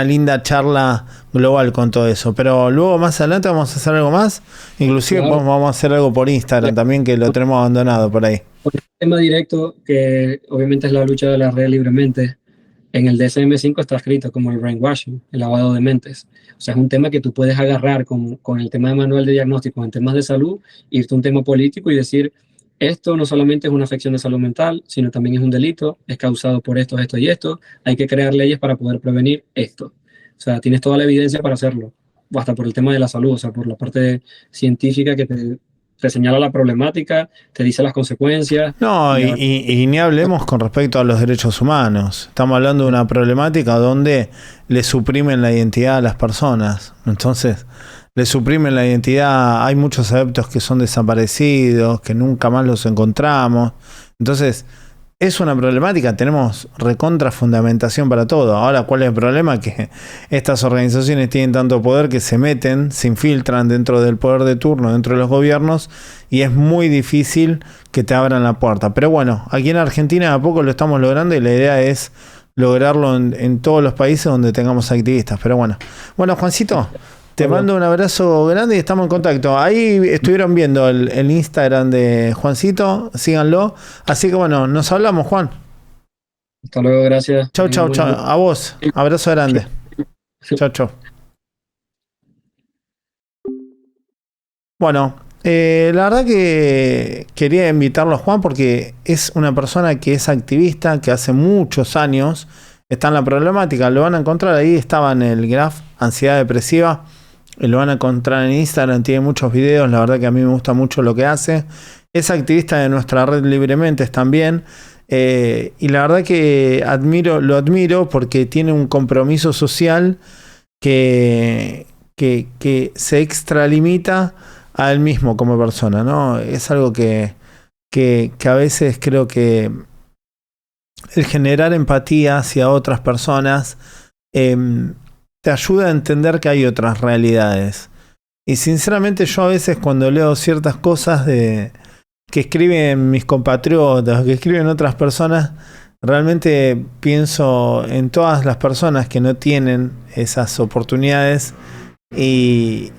linda charla global con todo eso. Pero luego más adelante vamos a hacer algo más. Inclusive Claro. vamos a hacer algo por Instagram también, que lo tenemos abandonado por ahí. Un tema directo que obviamente es la lucha de la red libremente. En el DSM-5 está escrito como el brainwashing, el lavado de mentes. O sea, es un tema que tú puedes agarrar con el tema de manual de diagnóstico en temas de salud, irte a un tema político y decir, esto no solamente es una afección de salud mental, sino también es un delito, es causado por esto, esto y esto. Hay que crear leyes para poder prevenir esto. O sea, tienes toda la evidencia para hacerlo, o hasta por el tema de la salud, o sea, por la parte científica que te señala la problemática, te dice las consecuencias. No, Y la y ni hablemos con respecto a los derechos humanos. Estamos hablando de una problemática donde le suprimen la identidad a las personas. Entonces, le suprimen la identidad. Hay muchos adeptos que son desaparecidos, que nunca más los encontramos. Entonces, es una problemática. Tenemos recontra fundamentación para todo. Ahora, ¿cuál es el problema? Que estas organizaciones tienen tanto poder que se meten, se infiltran dentro del poder de turno, dentro de los gobiernos, y es muy difícil que te abran la puerta. Pero bueno, aquí en Argentina a poco lo estamos logrando, y la idea es lograrlo en todos los países donde tengamos activistas. Pero bueno, Juancito, te mando un abrazo grande y estamos en contacto. Ahí estuvieron viendo el Instagram de Juancito, síganlo. Así que bueno, nos hablamos, Juan. Hasta luego, gracias. Chau, chau, chau. A vos, abrazo grande. Chau, chau. Bueno, la verdad que quería invitarlo a Juan porque es una persona que es activista, que hace muchos años está en la problemática. Lo van a encontrar ahí, estaba en el graph Ansiedad Depresiva. Lo van a encontrar en Instagram, tiene muchos videos, la verdad que a mí me gusta mucho lo que hace. Es activista de nuestra red Librementes también. Y la verdad que lo admiro porque tiene un compromiso social que se extralimita a él mismo como persona, ¿no? Es algo que a veces creo que el generar empatía hacia otras personas te ayuda a entender que hay otras realidades. Y sinceramente yo a veces cuando leo ciertas cosas que escriben mis compatriotas, que escriben otras personas, realmente pienso en todas las personas que no tienen esas oportunidades y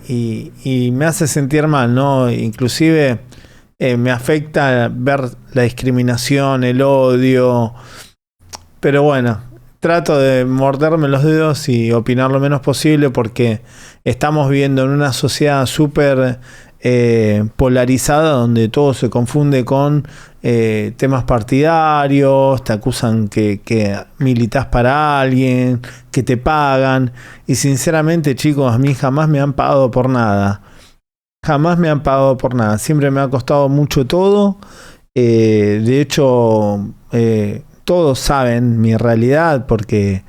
me hace sentir mal, ¿no? Inclusive me afecta ver la discriminación, el odio, pero bueno, trato de morderme los dedos y opinar lo menos posible porque estamos viviendo en una sociedad súper polarizada donde todo se confunde con temas partidarios, te acusan que militás para alguien, que te pagan, y sinceramente, chicos, a mí jamás me han pagado por nada. Jamás me han pagado por nada. Siempre me ha costado mucho todo. De hecho, todos saben mi realidad porque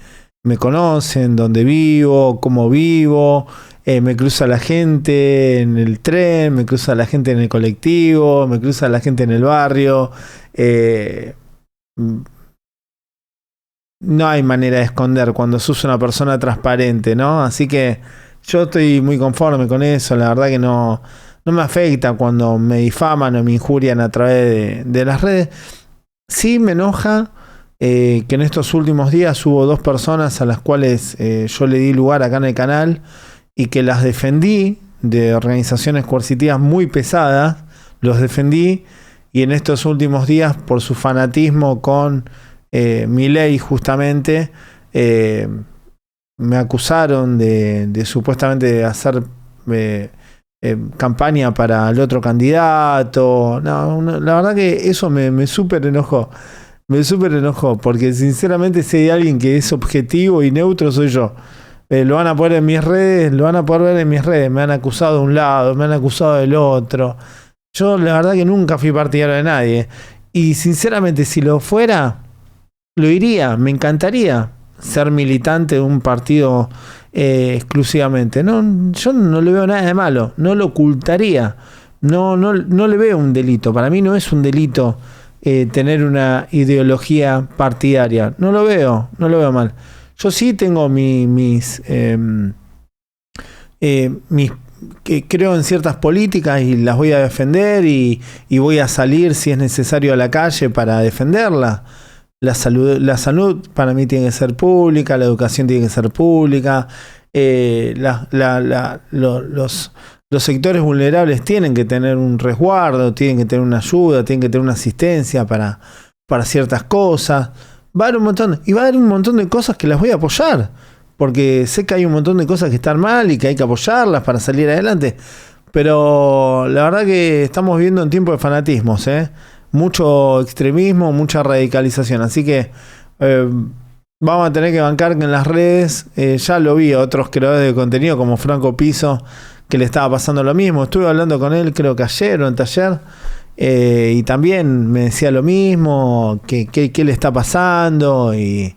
me conocen, dónde vivo, cómo vivo. Me cruza la gente en el tren, me cruza la gente en el colectivo, me cruza la gente en el barrio. No hay manera de esconder cuando sos una persona transparente, ¿no? Así que yo estoy muy conforme con eso. La verdad que no me afecta cuando me difaman o me injurian a través de las redes. Sí me enoja que en estos últimos días hubo 2 personas a las cuales yo le di lugar acá en el canal y que las defendí de organizaciones coercitivas muy pesadas. Los defendí, y en estos últimos días, por su fanatismo con Milei justamente, me acusaron de supuestamente hacer campaña para el otro candidato. La verdad que eso me súper enojó. Me súper enojó porque sinceramente si hay alguien que es objetivo y neutro soy yo. Lo van a poder en mis redes, lo van a poder ver en mis redes. Me han acusado de un lado, me han acusado del otro. Yo la verdad que nunca fui partidario de nadie. Y sinceramente, si lo fuera, lo iría. Me encantaría ser militante de un partido exclusivamente. No, yo no le veo nada de malo. No lo ocultaría. No le veo un delito. Para mí no es un delito tener una ideología partidaria. No lo veo mal. Yo sí tengo mis que creo en ciertas políticas y las voy a defender y voy a salir si es necesario a la calle para defenderla. La salud para mí tiene que ser pública, la educación tiene que ser pública, los sectores vulnerables tienen que tener un resguardo, tienen que tener una ayuda, tienen que tener una asistencia para ciertas cosas. Va a haber un montón, y va a haber un montón de cosas que las voy a apoyar, porque sé que hay un montón de cosas que están mal y que hay que apoyarlas para salir adelante. Pero la verdad que estamos viviendo en tiempos de fanatismos, mucho extremismo, mucha radicalización. Así que vamos a tener que bancar que en las redes, ya lo vi a otros creadores de contenido como Franco Piso, que le estaba pasando lo mismo. Estuve hablando con él creo que ayer o en taller, y también me decía lo mismo, que le está pasando y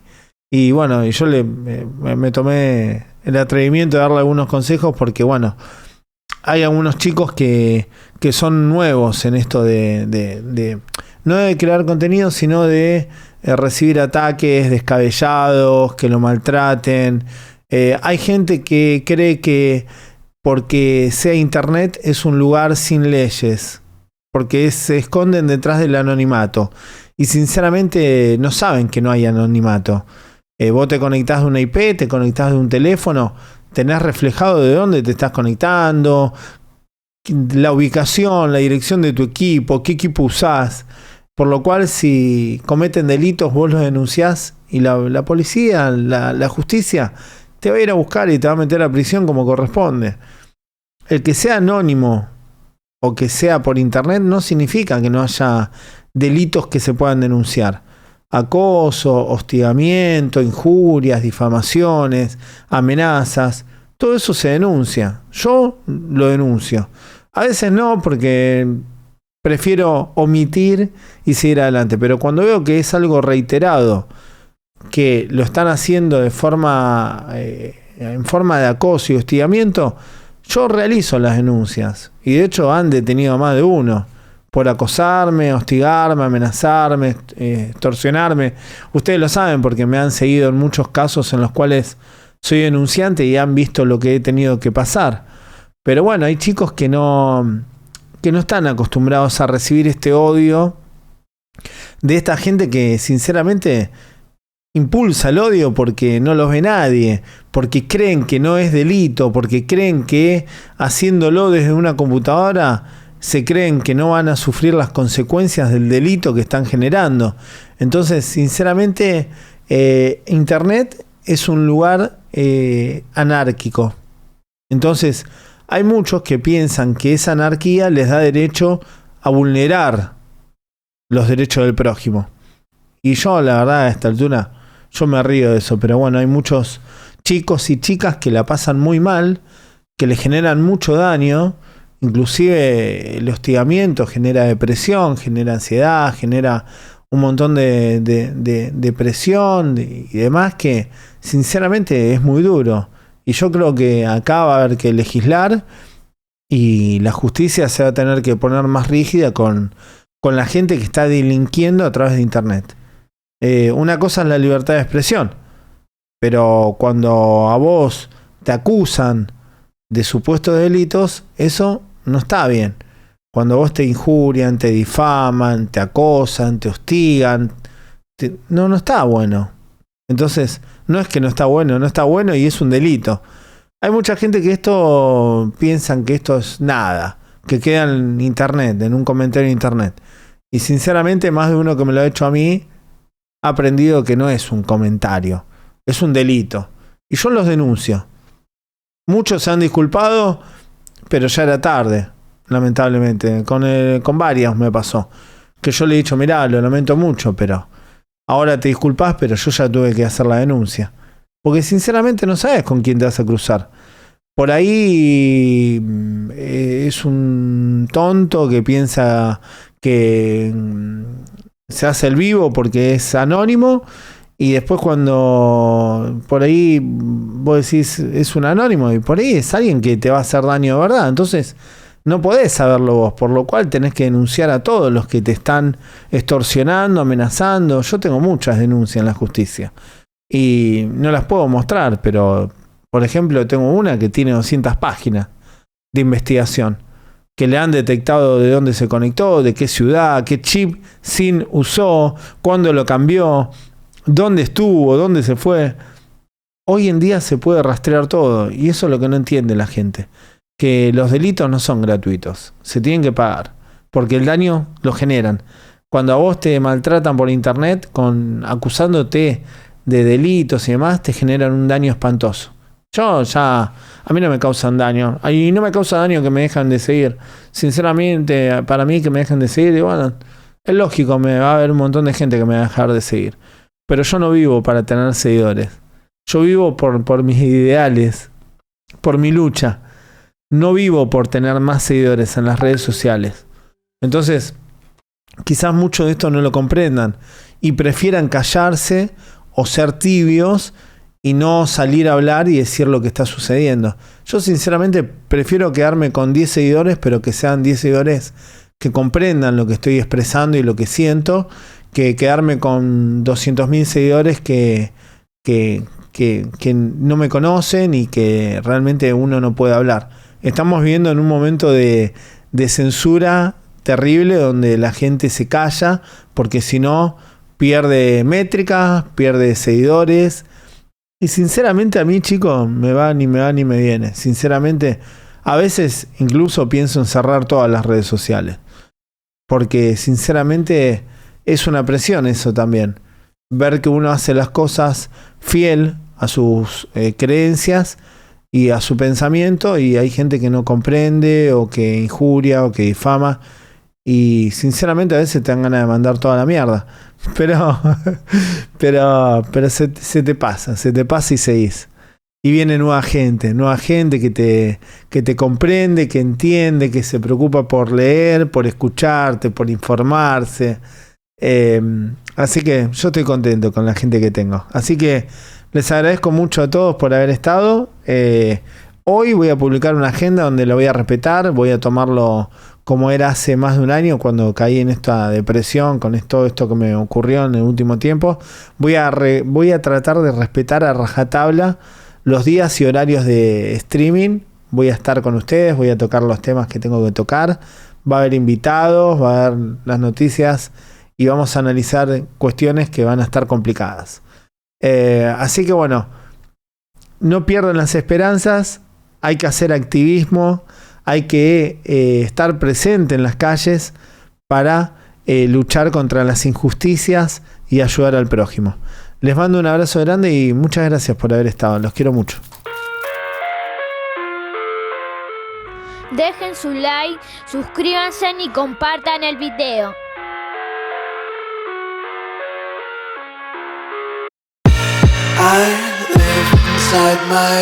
bueno, y yo me tomé el atrevimiento de darle algunos consejos porque, bueno, hay algunos chicos que son nuevos en esto no de crear contenido, sino de recibir ataques descabellados, que lo maltraten. Hay gente que cree que porque sea internet es un lugar sin leyes, porque se esconden detrás del anonimato. Y sinceramente no saben que no hay anonimato. Vos te conectás de una IP, te conectás de un teléfono, tenés reflejado de dónde te estás conectando, la ubicación, la dirección de tu equipo, qué equipo usás. Por lo cual, si cometen delitos, vos los denunciás y la policía, la justicia, te va a ir a buscar y te va a meter a prisión como corresponde. El que sea anónimo o que sea por internet no significa que no haya delitos que se puedan denunciar. Acoso, hostigamiento, injurias, difamaciones, amenazas, todo eso se denuncia. Yo lo denuncio. A veces no, porque prefiero omitir y seguir adelante. Pero cuando veo que es algo reiterado, que lo están haciendo en forma de acoso y hostigamiento, yo realizo las denuncias. Y de hecho han detenido a más de uno por acosarme, hostigarme, amenazarme, extorsionarme. Ustedes lo saben porque me han seguido en muchos casos en los cuales soy denunciante y han visto lo que he tenido que pasar. Pero bueno, hay chicos que no están acostumbrados a recibir este odio de esta gente que sinceramente impulsa el odio porque no los ve nadie, porque creen que no es delito, porque creen que haciéndolo desde una computadora se creen que no van a sufrir las consecuencias del delito que están generando. Entonces, sinceramente, Internet es un lugar anárquico. Entonces, hay muchos que piensan que esa anarquía les da derecho a vulnerar los derechos del prójimo. Y yo, la verdad, a esta altura, yo me río de eso. Pero bueno, hay muchos chicos y chicas que la pasan muy mal, que le generan mucho daño. Inclusive el hostigamiento genera depresión, genera ansiedad, genera un montón de depresión y demás que sinceramente es muy duro. Y yo creo que acá va a haber que legislar y la justicia se va a tener que poner más rígida con la gente que está delinquiendo a través de internet. Una cosa es la libertad de expresión, pero cuando a vos te acusan de supuestos delitos, eso no está bien. Cuando vos te injurian, te difaman, te acosan, te hostigan, no está bueno. Entonces, no es que no está bueno y es un delito. Hay mucha gente que esto piensan que esto es nada, que queda en internet, en un comentario en internet. Y sinceramente, más de uno que me lo ha hecho a mí, ha aprendido que no es un comentario, es un delito. Y yo los denuncio. Muchos se han disculpado, pero ya era tarde, lamentablemente. Con varias me pasó. Que yo le he dicho, mirá, lo lamento mucho, pero ahora te disculpás, pero yo ya tuve que hacer la denuncia. Porque sinceramente no sabes con quién te vas a cruzar. Por ahí es un tonto que piensa que se hace el vivo porque es anónimo, y después cuando por ahí vos decís es un anónimo, y por ahí es alguien que te va a hacer daño de verdad. Entonces no podés saberlo vos, por lo cual tenés que denunciar a todos los que te están extorsionando, amenazando. Yo tengo muchas denuncias en la justicia y no las puedo mostrar, pero por ejemplo tengo una que tiene 200 páginas de investigación, que le han detectado de dónde se conectó, de qué ciudad, qué chip SIM usó, cuándo lo cambió, dónde estuvo, dónde se fue. Hoy en día se puede rastrear todo, y eso es lo que no entiende la gente, que los delitos no son gratuitos, se tienen que pagar, porque el daño lo generan. Cuando a vos te maltratan por internet, acusándote de delitos y demás, te generan un daño espantoso. A mí no me causan daño, y no me causa daño que me dejan de seguir. Sinceramente, para mí que me dejan de seguir, y bueno, es lógico, me va a haber un montón de gente que me va a dejar de seguir. Pero yo no vivo para tener seguidores. Yo vivo por mis ideales, por mi lucha. No vivo por tener más seguidores en las redes sociales. Entonces, quizás mucho de esto no lo comprendan y prefieran callarse o ser tibios y no salir a hablar y decir lo que está sucediendo. Yo sinceramente prefiero quedarme con 10 seguidores, pero que sean 10 seguidores que comprendan lo que estoy expresando y lo que siento, que quedarme con 200.000 seguidores que no me conocen y que realmente uno no puede hablar. Estamos viviendo en un momento de censura terrible, donde la gente se calla, porque si no pierde métricas, pierde seguidores. Y sinceramente a mí, chicos, me va ni me viene. Sinceramente, a veces incluso pienso en cerrar todas las redes sociales, porque sinceramente es una presión eso también. Ver que uno hace las cosas fiel a sus creencias y a su pensamiento, y hay gente que no comprende o que injuria o que difama, y sinceramente a veces te dan ganas de mandar toda la mierda, pero se te pasa y seguís, y viene nueva gente que te comprende, que entiende, que se preocupa por leer, por escucharte, por informarse. Así que yo estoy contento con la gente que tengo. Así que les agradezco mucho a todos por haber estado. Hoy voy a publicar una agenda donde lo voy a respetar. Voy a tomarlo como era hace más de un año, cuando caí en esta depresión con todo esto que me ocurrió en el último tiempo. Voy a tratar de respetar a rajatabla los días y horarios de streaming. Voy a estar con ustedes, voy a tocar los temas que tengo que tocar. Va a haber invitados, va a haber las noticias, y vamos a analizar cuestiones que van a estar complicadas. Así que bueno, no pierdan las esperanzas, hay que hacer activismo, hay que estar presente en las calles para luchar contra las injusticias y ayudar al prójimo. Les mando un abrazo grande y muchas gracias por haber estado, los quiero mucho. Dejen su like, suscríbanse y compartan el video. I live inside my